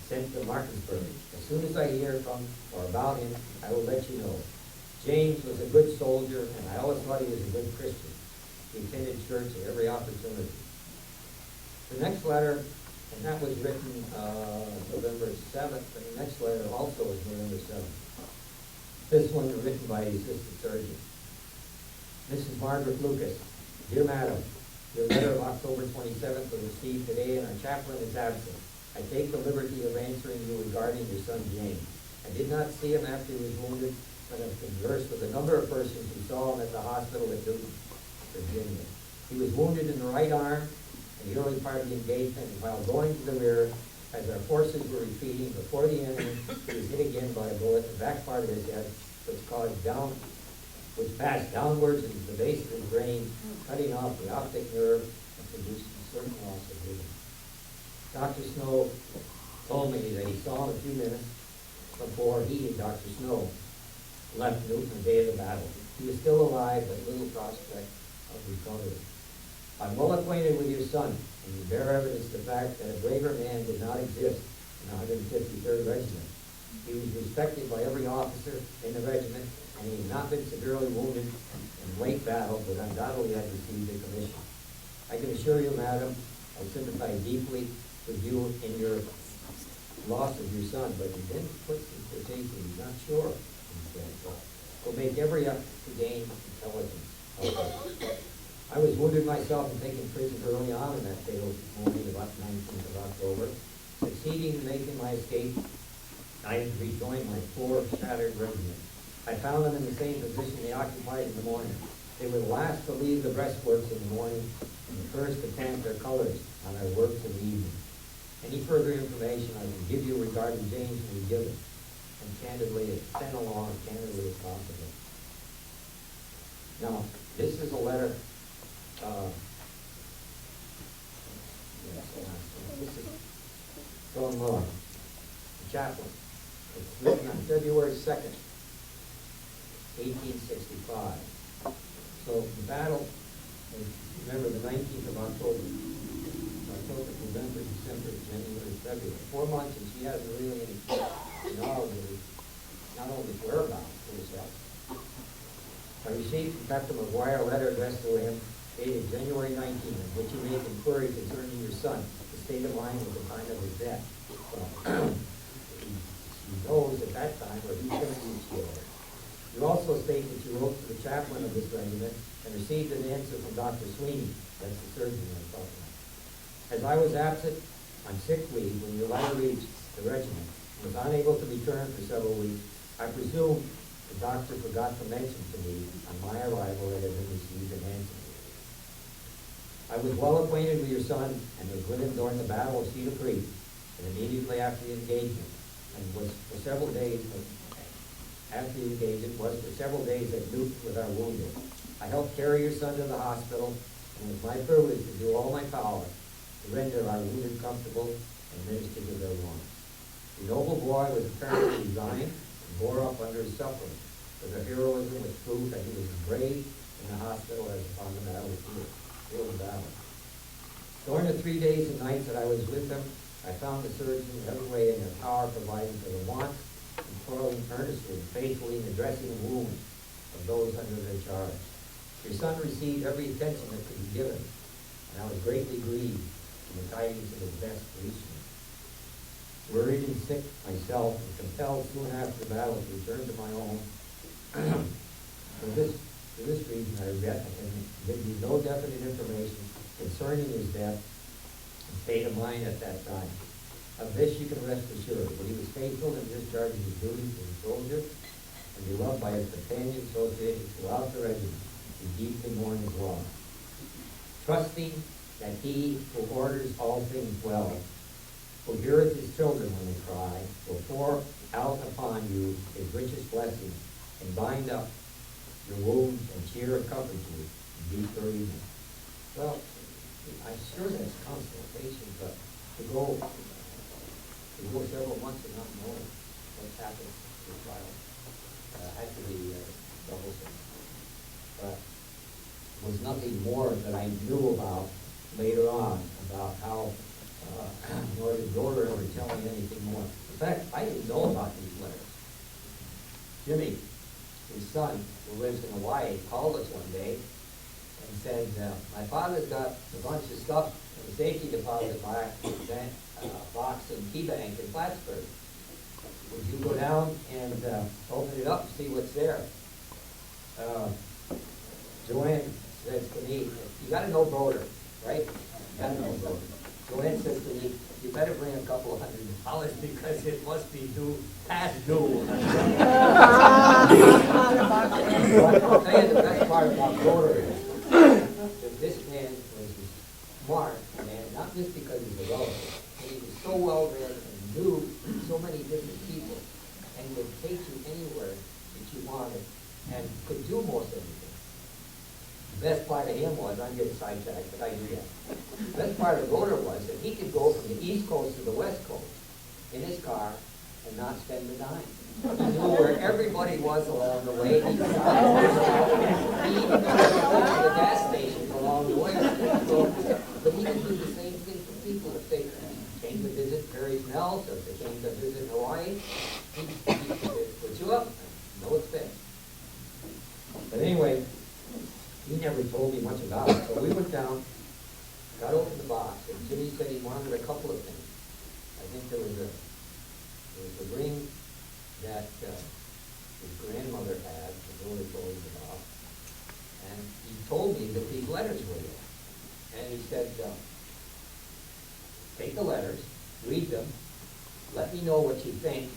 sent to Martinsburg. As soon as I hear from or about him, I will let you know. James was a good soldier, and I always thought he was a good Christian. He attended church at every opportunity. The next letter, and that was written November 7th, and the next letter also was November 7th. This one was written by the assistant surgeon. Mrs. Margaret Lucas, dear madam, your letter of October 27th was received today, and our chaplain is absent. I take the liberty of answering you regarding your son James. I did not see him after he was wounded, but have conversed with a number of persons who saw him at the hospital at Newton, Virginia. He was wounded in the right arm in the early part of the engagement, and while going to the rear, as our forces were retreating before the enemy, he was hit again by a bullet in the back part of his head, which passed downwards into the base of his brain, cutting off the optic nerve and producing certain loss of vision. Dr. Snow told me that he saw him a few minutes before he and Dr. Snow left Newton the day of the battle. He was still alive, but little prospect of recovery. I'm well acquainted with your son, and you bear evidence to the fact that a braver man did not exist in the 153rd Regiment. He was respected by every officer in the regiment, and he had not been severely wounded in late battle, but undoubtedly had received a commission. I can assure you, madam, I sympathize deeply with you in your loss of your son, but he didn't put some quotation, he's not sure. He said, so we'll make every effort to gain intelligence. Okay. I was wounded myself and taken prison early on in that fatal morning, about 19th of October. Succeeding in making my escape, I had rejoined my poor, shattered regiment. I found them in the same position they occupied in the morning. They were the last to leave the breastworks in the morning and the first to plant their colors on their works in the evening. Any further information I can give you regarding James will be given, and candidly, it's sent along as candidly as possible. Now, this is a letter. This is from the chaplain. It's written on February 2nd, 1865. So the battle is, remember, the 19th of October. October, November, December, January, February. 4 months, and she hasn't really any not only whereabouts for yourself. I received from Dr. McGuire a letter addressed to him dated January 19, in which he made inquiry concerning your son, the state of mind at the time of his death. Well, he knows at that time where he's going to be killed. You also state that you wrote to the chaplain of this regiment and received an answer from Dr. Sweeney, that's the surgeon I'm talking about. As I was absent on sick leave when your letter reached the regiment and was unable to return for several weeks, I presume the doctor forgot to mention to me on my arrival that it had received an answer. I was well acquainted with your son and was with him during the Battle of Cedar Creek and immediately after the engagement, and was for several days after the engagement was for several days at Newton with our wounded. I helped carry your son to the hospital, and it was my privilege to do all my power to render our wounded comfortable and minister to their wants. The noble boy was apparently resigned and bore up under his suffering, but their heroism was proof that he was brave in the hospital as upon the battlefield. During the 3 days and nights that I was with them, I found the surgeons every way in their power providing for the wants and toiling earnestly and faithfully in addressing the wounds of those under their charge. Your son received every attention that could be given, and I was greatly grieved when the tidings of his death reached me. Worried and sick myself, and compelled soon after the battle to return to my home. For this reason, I regret I can give you no definite information concerning his death and state of mind at that time. Of this you can rest assured, but he was faithful in discharging his duties as a soldier and beloved by his companions associated throughout the regiment. He deeply mourned his loss. Trusting that he who orders all things well, who heareth his children when they cry, will pour out upon you his richest blessings and bind up your wounds and cheer and comfort you in deep bereavement. Well, I'm sure that's consolation, but to go several months and not know what's happened to the child had to be troublesome. But there was nothing more that I knew about later on about how nor did daughter ever tell me anything more. In fact, I didn't know about these letters. Jimmy, his son, who lives in Hawaii, called us one day and said, my father's got a bunch of stuff in the safety deposit box in Key Bank in Plattsburgh. Would you go down and open it up and see what's there? Joanne says to me, you got to know Broder, right? You got to know Broder. Joanne says to me, you better bring a couple of $100 because it must be past due. But I'll tell you the best part about Broder is that this man was a smart man, not just because he's a relative, but he was so well read and knew so many different people and would take you anywhere that you wanted and could do most everything. The best part of him was, I'm getting sidetracked, but I do that. The best part of Broder was that he could go from the East Coast to the West Coast in his car and not spend a dime. He knew where everybody was along the way. He even went to the gas stations along the way. But he could do the same thing for people if they came to visit Perry's Mills, or if they came to visit Hawaii. He put you up, no expense. But anyway, he never told me much about it. So we went down, got open the box, and Jimmy said he wanted a couple of things. I think there was a ring that his grandmother had, that Billy told him about, and he told me that these letters were there. And he said, take the letters, read them, let me know what you think,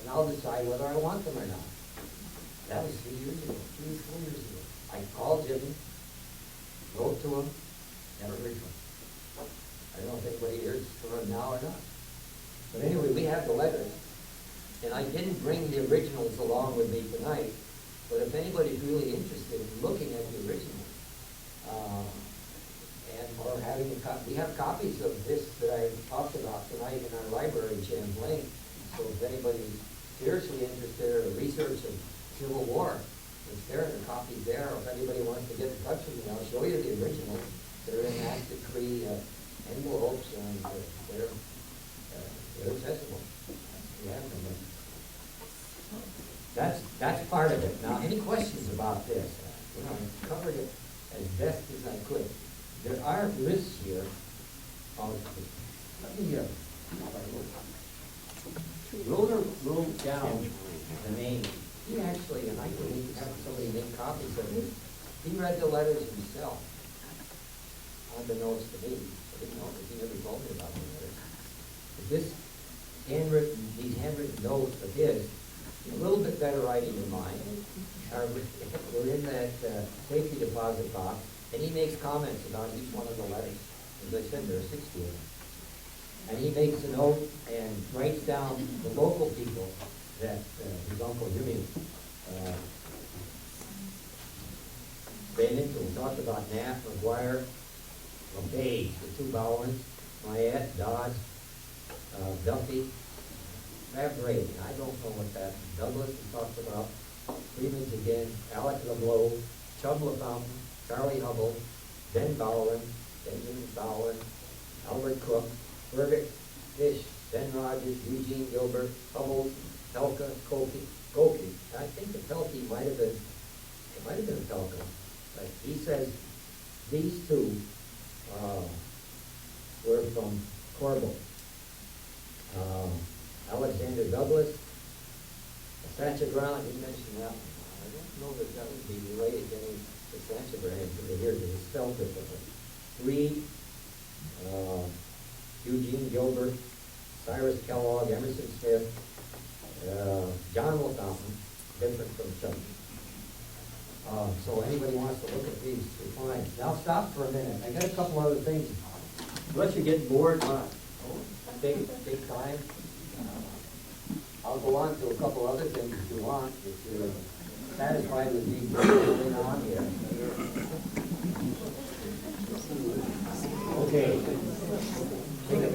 and I'll decide whether I want them or not. That was 3 years ago, 3 or 4 years ago. I called Jimmy, wrote to him, never heard from him. I don't know if anybody hears from him now or not. But anyway, we have the letters, and I didn't bring the originals along with me tonight, but if anybody's really interested in looking at the originals, or having we have copies of this that I talked about tonight in our library in Champlain, so if anybody's seriously interested in the research of Civil War, it's there, the copy's there. If anybody wants to get in touch with me, I'll show you the originals. They're in acid free envelopes, and they're accessible. You have them. That's part of it. Now, any questions about this? I covered it as best as I could. There are lists here of, let me, Ruler wrote down the name. He actually, and I could have somebody make copies of it, he read the letters himself. Unbeknownst to me, I didn't know because he never told me about the letters. But these handwritten notes of his, a little bit better writing than mine, were in that safety deposit box, and he makes comments about each one of the letters. As I said, there are 60 of them. And he makes a note and writes down the local people that his Uncle Jimmy ran into. We talked about Knapp, McGuire, LePage, the two Bowens, Myatt, Dodge, Duffy, Mavray, I don't know what that is. Douglas, we talked about. Freeman's again, Alec LeBeau, Chubb LaFountain, Charlie Hubble, Ben Bowen, Benjamin Bowen, Albert Cook, Burdick, Fish, Ben Rogers, Eugene Gilbert, Hubble, Pelka, Koki. I think the Pelkey might have been Pelka, but he says these two were from Corbel. Alexander Douglas, Sancha Brown, you mentioned that one. I don't know that that would be related to any to Sancha Brown, because here it is spelled differently. Reed, Eugene Gilbert, Cyrus Kellogg, Emerson Smith, John LaFountain, different from Chuck. So anybody wants to look at these, you're fine. Now stop for a minute. I got a couple other things. Unless you're getting bored, take time. I'll go on to a couple other things if you want, if you're satisfied with me going on here. Okay. Take a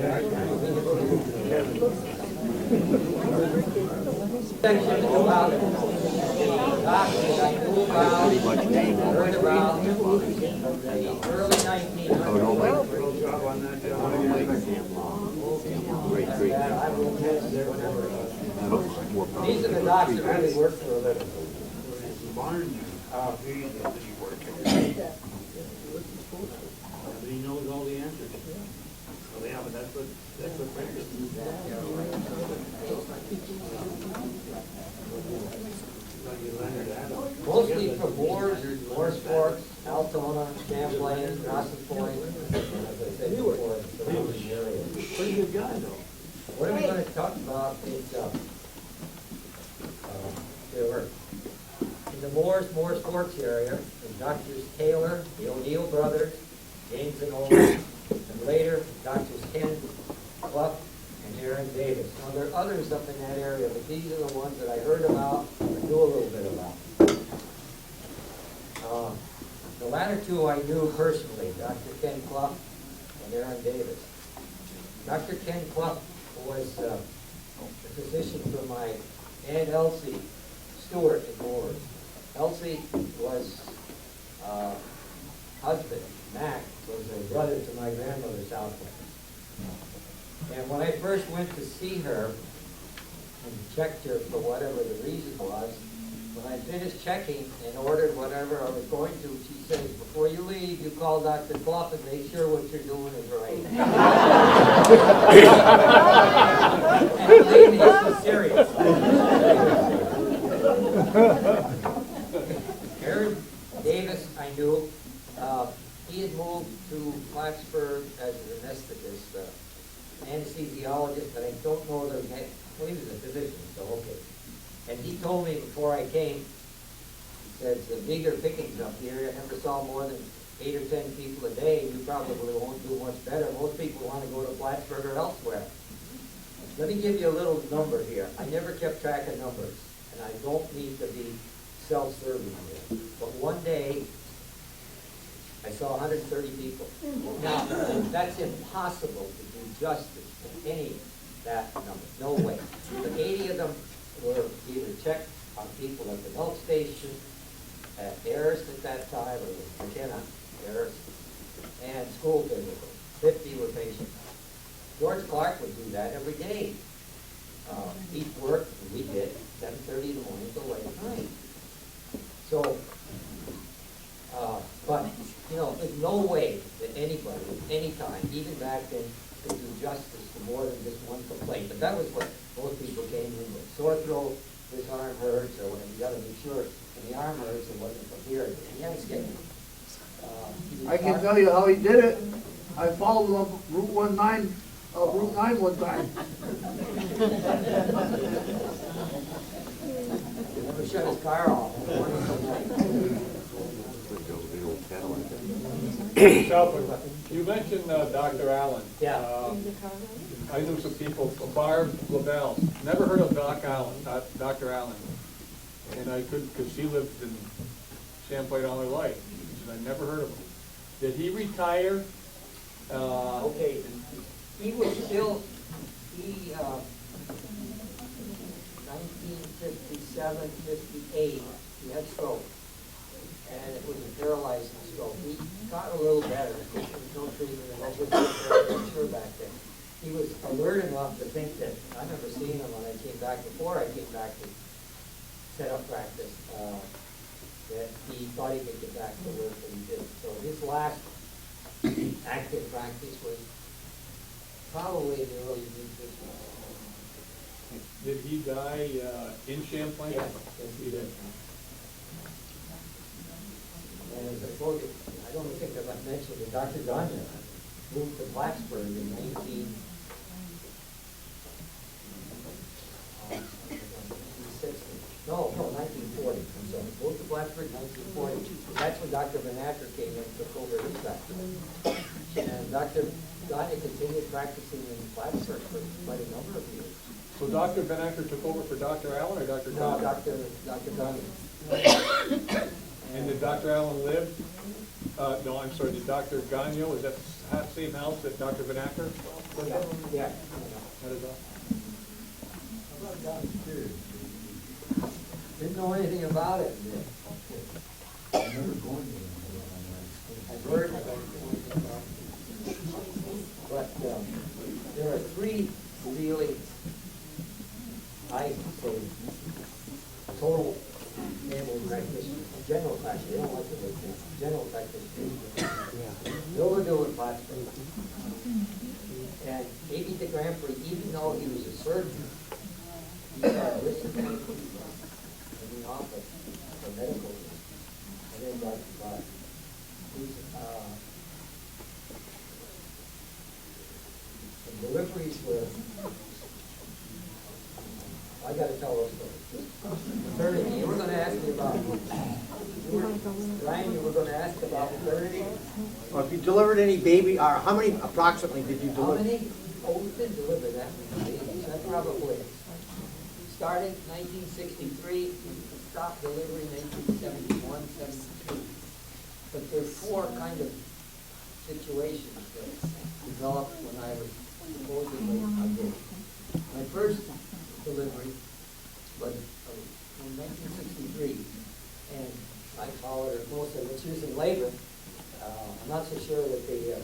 section about doctors I knew about, heard about, the early 1900s. These are the docs that really work for a living. He knows all the answers. Well, yeah, but that's what practice is. Mostly from Moores Forks, Altona, Champlain, Rossett Point, as I said before, the surrounding area. Pretty good guy, though. What are we going to talk about is, there were, in the Moores Forks area, the Doctors Taylor, the O'Neill brothers, James and Owen, and later, Doctors Ken, Clough, and Aaron Davis. Now, there are others up in that area, but these are the ones that I heard about or knew a little bit about. The latter two I knew personally, Dr. Ken Clough and Aaron Davis. Dr. Ken Clough was a physician for my Aunt Elsie Stewart in Moores. Elsie was husband, Mac, was a brother to my grandmother, Southwick. And when I first went to see her and checked her for whatever the reason was, when I finished checking and ordered whatever I was going to, she says, before you leave, you call Dr. Clough and make sure what you're doing is right. And believe me, this was serious. Aaron Davis, I knew. He had moved to Plattsburgh as an anesthetist, anesthesiologist, but I don't know that well, he was a physician, so okay. And he told me before I came, he says, the bigger pickings up here, I never saw more than 8 or 10 people a day, you probably won't do much better. Most people want to go to Plattsburgh or elsewhere. Let me give you a little number here. I never kept track of numbers, and I don't need to be self-serving here. But one day, I saw 130 people. Now, that's impossible to do justice to any that number. No way. But 80 of them were either checked on people at the milk station, at Ayers at that time, or McKenna, Ayers, and school physicals. 50 were patients. George Clark would do that every day. He'd work, and we did. 7:30 in the morning till late at night. So, but, you know, there's no way that anybody, anytime, even back then, could do justice to more than just one complaint. But that was what most people came in with. Sore throat, this arm hurts, or whatever. You gotta make sure when the arm hurts, it wasn't from here. He had a schedule. I can tell you how he did it. I followed him up Route 9 one time. He never shut his car off. Southwick, you mentioned Dr. Allen. Yeah. I knew some people, Barb LaBelle, never heard of Dr. Allen. And I couldn't, because she lived in Champlain all her life. She said, I never heard of him. Did he retire? Okay, he was still, 1957, 58, he had stroke. And it was a paralyzing stroke. He got a little better. There was no treatment, and that was I'm sure back then. He was alert enough to think that, I remember seeing him when I came back, before I came back to set up practice, that he thought he could get back to work, but he didn't. So his last active practice was probably in the early mid-50s. Did he die in Champlain? Yes, he did. And as I told you, I don't think I've mentioned that Dr. Ganya moved to Blacksburg in 1960. No, 1940. I'm sorry. Moved to Blacksburg in 1940. That's when Dr. Van Acker came in and took over his practice. And Dr. Ganya continued practicing in Blacksburg for quite a number of years. So Dr. Van Acker took over for Dr. Allen or Dr. No, Ganya? Dr. Ganya. And did Dr. Allen live? No, I'm sorry, did Dr. Gagno, is that the same house that Dr. Van Acker lived in? Yeah. That is all. Didn't know anything about it. I've heard about it. But there are three really, I say, total family practitioners, general practitioners, they don't like the word general practitioners. They'll do it Plattsburgh. And A.B. de Grandpré, even though he was a surgeon, he started listening in the office for medical reasons. And then Dr. Clark, who's, the deliveries were, I gotta tell those stories. Maternity, you were gonna ask me about, Ryan, you were gonna ask about maternity? Well, if you delivered any baby, or how many approximately did you How deliver? many? Oh, we didn't deliver that many babies, that probably started 1963, stopped delivering 1971, 72. But there's four kind of situations that developed when I was supposedly a baby. My first delivery was in 1963, and I followed her closely. When she was in labor, I'm not so sure that the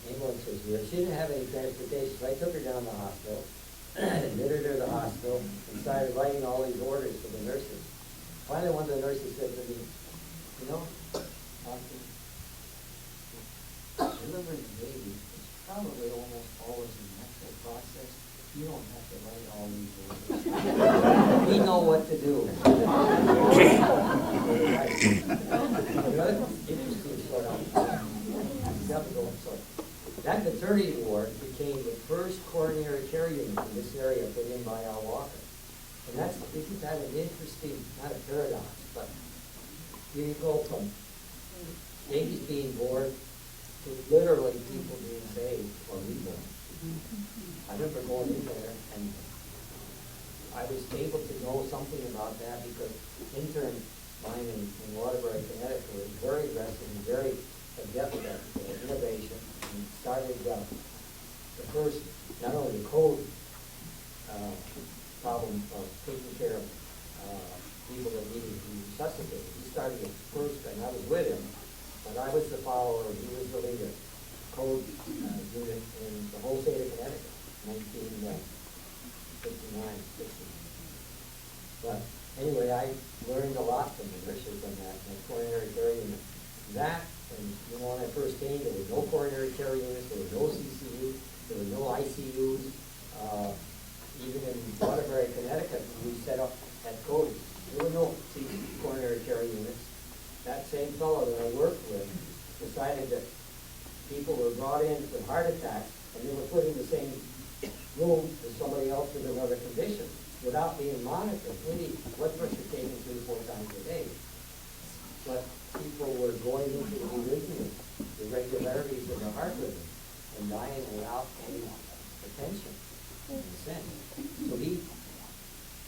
ambulance was here. She didn't have any transportation, so I took her down to the hospital, admitted her to the hospital, and started writing all these orders for the nurses. Finally, one of the nurses said to me, you know, doctor, delivering a baby is probably almost always a natural process. You don't have to write all these orders. We know what to do. Interesting sort of. That maternity ward became the first coronary care unit in this area put in by Al Walker. And isn't that an interesting, not a paradox, but here you go from babies being born to literally people being saved or reborn. I remember going in there and I was able to know something about that because intern mine in Waterbury, Connecticut was very aggressive and very adept at innovation and started the first, not only the code problem of taking care of people that needed to be resuscitated. He started it first, and I was with him, but I was the follower, he was the leader. Code unit in the whole state of Connecticut, 1959, 60. But anyway, I learned a lot from the nurses on that, coronary care unit. That, and when I first came, there was no coronary care units, there was no CCU, there were no ICUs. Even in Waterbury, Connecticut, we set up at Cody's, there were no coronary care units. That same fellow that I worked with decided that people were brought in with heart attacks, and they were put in the same room as somebody else with another condition without being monitored. Maybe blood pressure taken 3 or 4 times a day. But people were going into arrhythmias, irregularities of the heart rhythm, and dying without any attention and consent. So he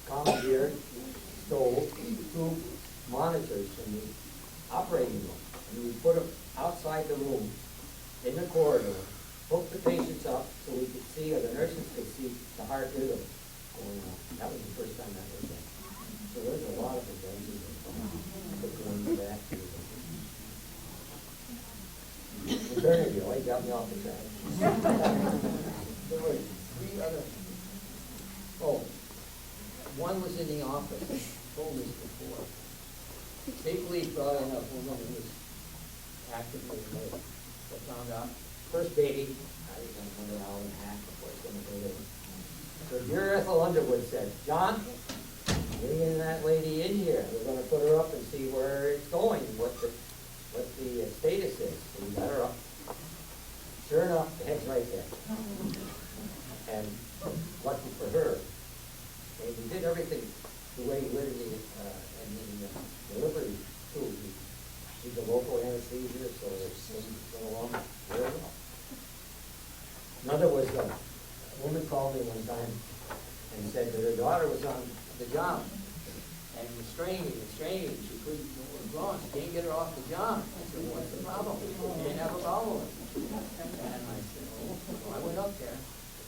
commandeered, stole 2 monitors from the operating room, and we put them outside the room, in the corridor, hooked the patients up so we could see, or the nurses could see, the heart rhythm going on. That was the first time that was done. So there's a lot of advantages that go into that. Maternity, oh, he got me off the track. There were 3 other, one was in the office, told this before. State police brought in a woman who was actively late. They found out, first baby, I was going to an hour and a half before it's going to go in. So dear Ethel Underwood said, John, bring that lady in here. We're going to put her up and see where it's going, what the status is. So we got her up. Sure enough, the head's right there. And lucky for her, and we did everything the way we would in the delivery too. We did the local anesthesia, so it went along very well. Another was a woman called me one time and said that her daughter was on the job and was straining. She couldn't know what was wrong. She can't get her off the job. I said, what's the problem? She didn't have a problem. And I said, well, I went up there.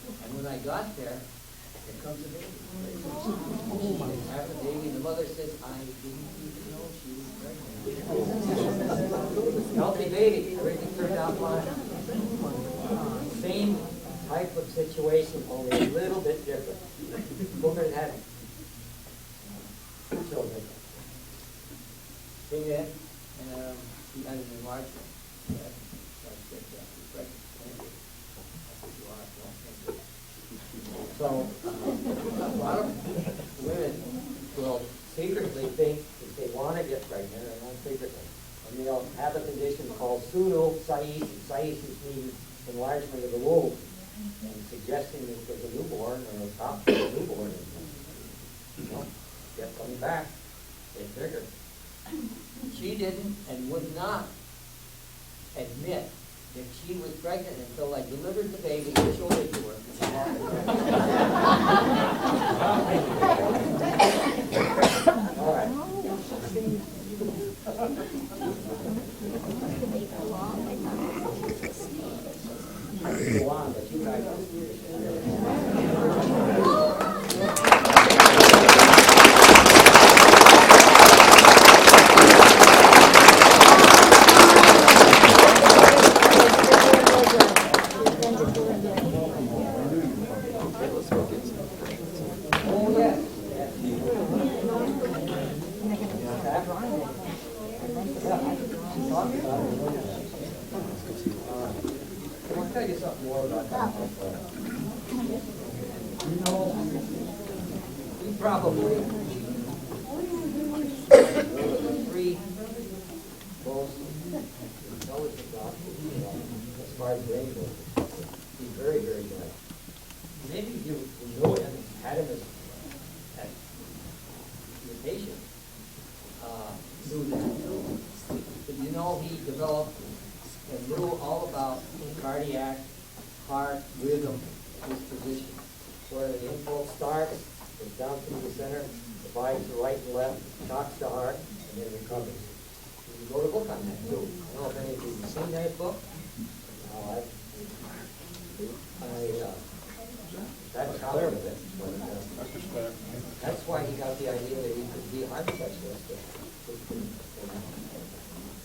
And when I got there, here comes the baby. She's having a baby, and the mother says, I didn't even know she was pregnant. Healthy baby, everything turned out fine. Same type of situation, only a little bit different. Woman had 2 children. Came in, and she had an enlargement. So I said, she's pregnant. I said, you are? No, thank you. So, a lot of women will secretly think that they want to get pregnant, and not secretly. And they'll have a condition called pseudo-sciasis. Sciasis means enlargement of the womb, and suggesting that there's a newborn or a top of a newborn. Kept coming back. Get bigger. She didn't and would not admit that she was pregnant until I delivered the baby and showed it to her. All right. Go on, but you guys I'll tell you something more about that. You know, we probably one of the 3 most intelligent doctors as far as brain goes. He's very, very good. Maybe you know him, had him as your patient, knew that. But you know, he developed and knew all about cardiac, heart, rhythm, his position. Where the impulse starts, goes down through the center, divides the right and left, shocks the heart, and then recovers. You wrote a book on that too. I don't know if any of you have seen that book. That's how of it. But, that's why he got the idea that he could be a heart specialist.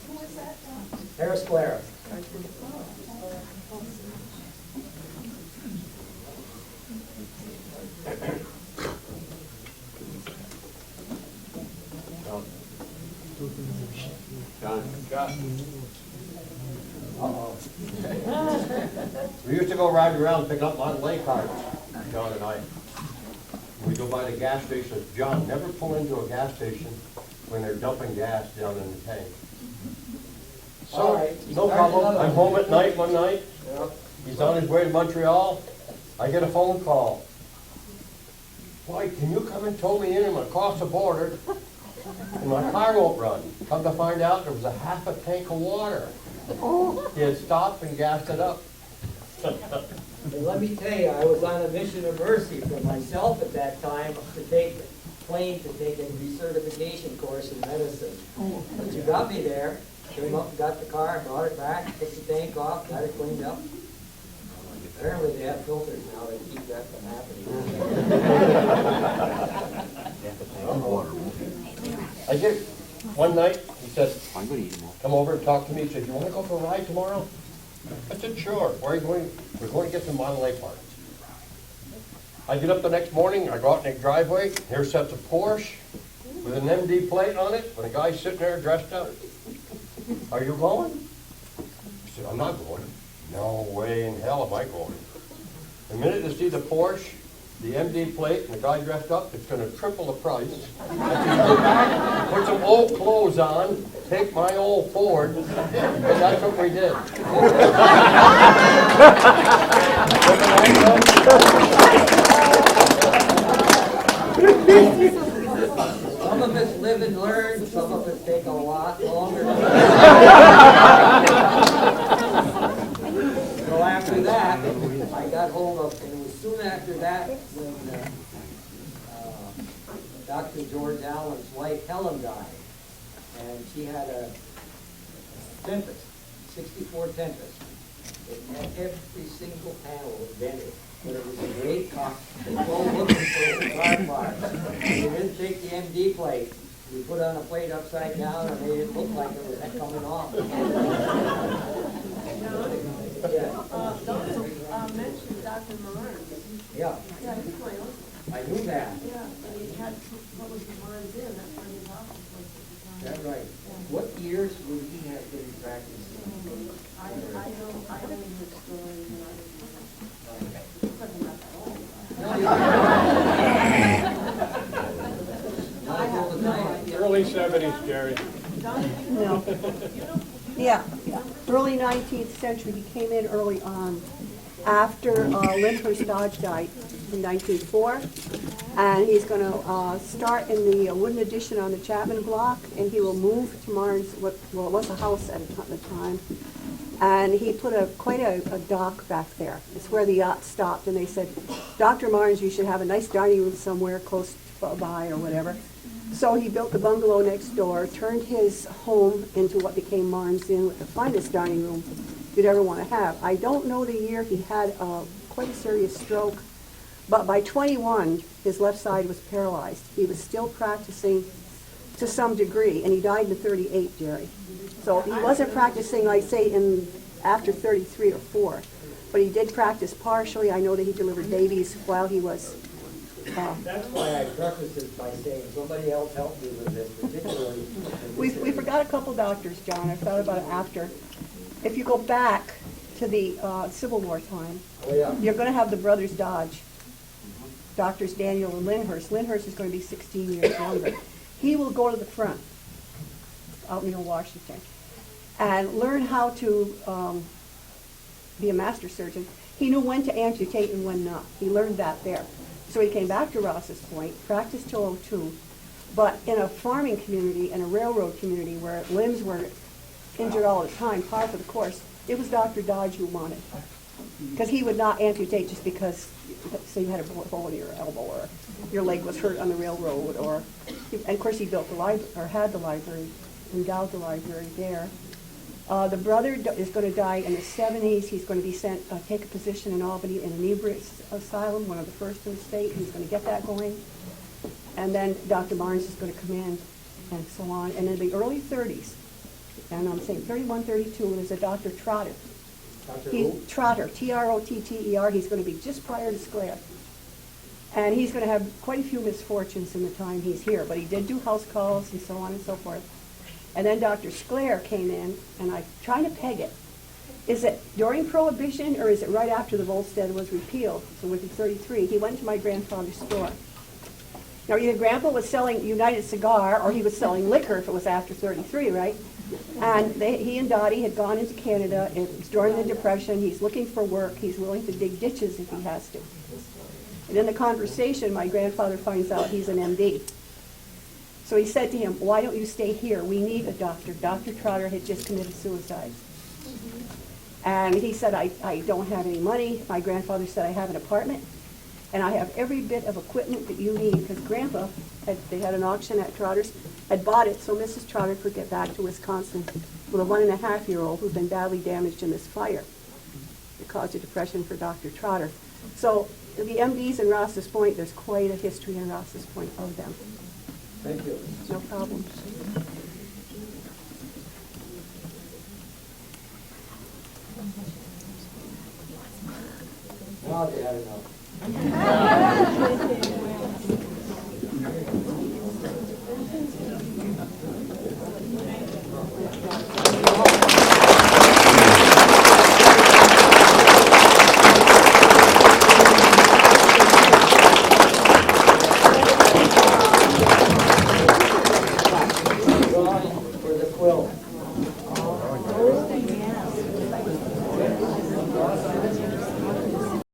Who was that? Harris Blair. John. Uh-oh. We used to go riding around picking up Model A cars, John and I. We go by the gas station. John, never pull into a gas station when they're dumping gas down in the tank. All So, right, no start problem. another I'm one. home at night one night. Yeah. He's on his way to Montreal. I get a phone call. Boy, can you come and tow me in? I'm across the border, and my car won't run. Come to find out, there was a half a tank of water. He had stopped and gassed it up. And let me tell you, I was on a mission of mercy for myself at that time to take a plane to take a recertification course in medicine. But you got me there, came up, got the car, brought it back, took the tank off, got it cleaned up. Apparently they have filters now that keep that from happening. I get, one night, he said, come over and talk to me. He said, you want to go for a ride tomorrow? I said, sure. Where are you going? We're going to get some Model A parts. I get up the next morning, I go out in the driveway, here sits a Porsche with an MD plate on it, and a guy sitting there dressed up. Are you going? I said, I'm not going. No way in hell am I going. The minute you see the Porsche, the MD plate, and the guy dressed up, it's gonna triple the price. I said, go back, put some old clothes on, take my old Ford, and that's what we did. Some of us live and learn, some of us take a lot longer. So after that, I got hold of, and it was soon after that when Dr. George Allen's wife Helen died. And she had a Tempest, 64 Tempest. It had every single panel invented, but it was a great car. They were all looking for the car parts. You didn't take the MD plate. You put on a plate upside down and made it look like it was coming off. Yeah. Don't mention Dr. Moran. Yeah, Yeah, he's my uncle. I knew that. Yeah, and he had published his minds in, that's where his office was at the time. That's right. What years would he have been practicing? I know his story, and I wasn't that old. Early 70s, Jerry. No. Yeah, early 19th century. He came in early on, after Lyndhurst Dodge died in 1904. And he's going to start in the wooden addition on the Chapman block, and he will move to Marnes, well, it was a house at the time. And he put quite a dock back there. It's where the yacht stopped, and they said, Dr. Marnes, you should have a nice dining room somewhere close by or whatever. So he built the bungalow next door, turned his home into what became Marnes Inn with the finest dining room you'd ever want to have. I don't know the year. He had quite a serious stroke, but by 21, his left side was paralyzed. He was still practicing to some degree, and he died in 38, Jerry. So he wasn't practicing, like, say, after 33 or 4, but he did practice partially. I know that he delivered babies while he was... That's why I prefaced it by saying somebody else helped me with this, particularly. We forgot a couple doctors, John. I thought about it after. If you go back to the Civil War time, Oh, yeah. you're going to have the brothers Dodge, Doctors Daniel and Lyndhurst. Lyndhurst is going to be 16 years younger. He will go to the front out near Washington and learn how to be a master surgeon. He knew when to amputate and when not. He learned that there. So he came back to Ross's Point, practiced till 02, but in a farming community and a railroad community where limbs were injured all the time, par for the course, it was Dr. Dodge who wanted. Because he would not amputate just because, say, you had a hole in your elbow or your leg was hurt on the railroad, or, and of course he built the library, or had the library, endowed the library there. The brother is going to die in the 70s. He's going to be sent, take a position in Albany in an inebriates asylum, one of the first in the state. He's going to get that going. And then Dr. Barnes is going to come in and so on. And in the early 30s, and I'm saying 31, 32, there's a Dr. Trotter. Dr. Who? Trotter, Trotter. He's going to be just prior to Sclare. And he's going to have quite a few misfortunes in the time he's here. But he did do house calls and so on and so forth. And then Dr. Sclair came in, and I trying to peg it. Is it during Prohibition, or is it right after the Volstead was repealed? So it would be 33. He went to my grandfather's store. Now, either Grandpa was selling United Cigar, or he was selling liquor if it was after 33, right? And he and Dottie had gone into Canada. It was during the Depression. He's looking for work. He's willing to dig ditches if he has to. And in the conversation, my grandfather finds out he's an MD. So he said to him, why don't you stay here? We need a doctor. Dr. Trotter had just committed suicide. And he said, I don't have any money. My grandfather said, I have an apartment, and I have every bit of equipment that you need, because Grandpa, they had an auction at Trotter's, had bought it so Mrs. Trotter could get back to Wisconsin with a 1.5-year-old who'd been badly damaged in this fire. It caused a depression for Dr. Trotter. So the MDs in Ross's Point, there's quite a history in Ross's Point of them. Thank you. No problem. Now they had enough.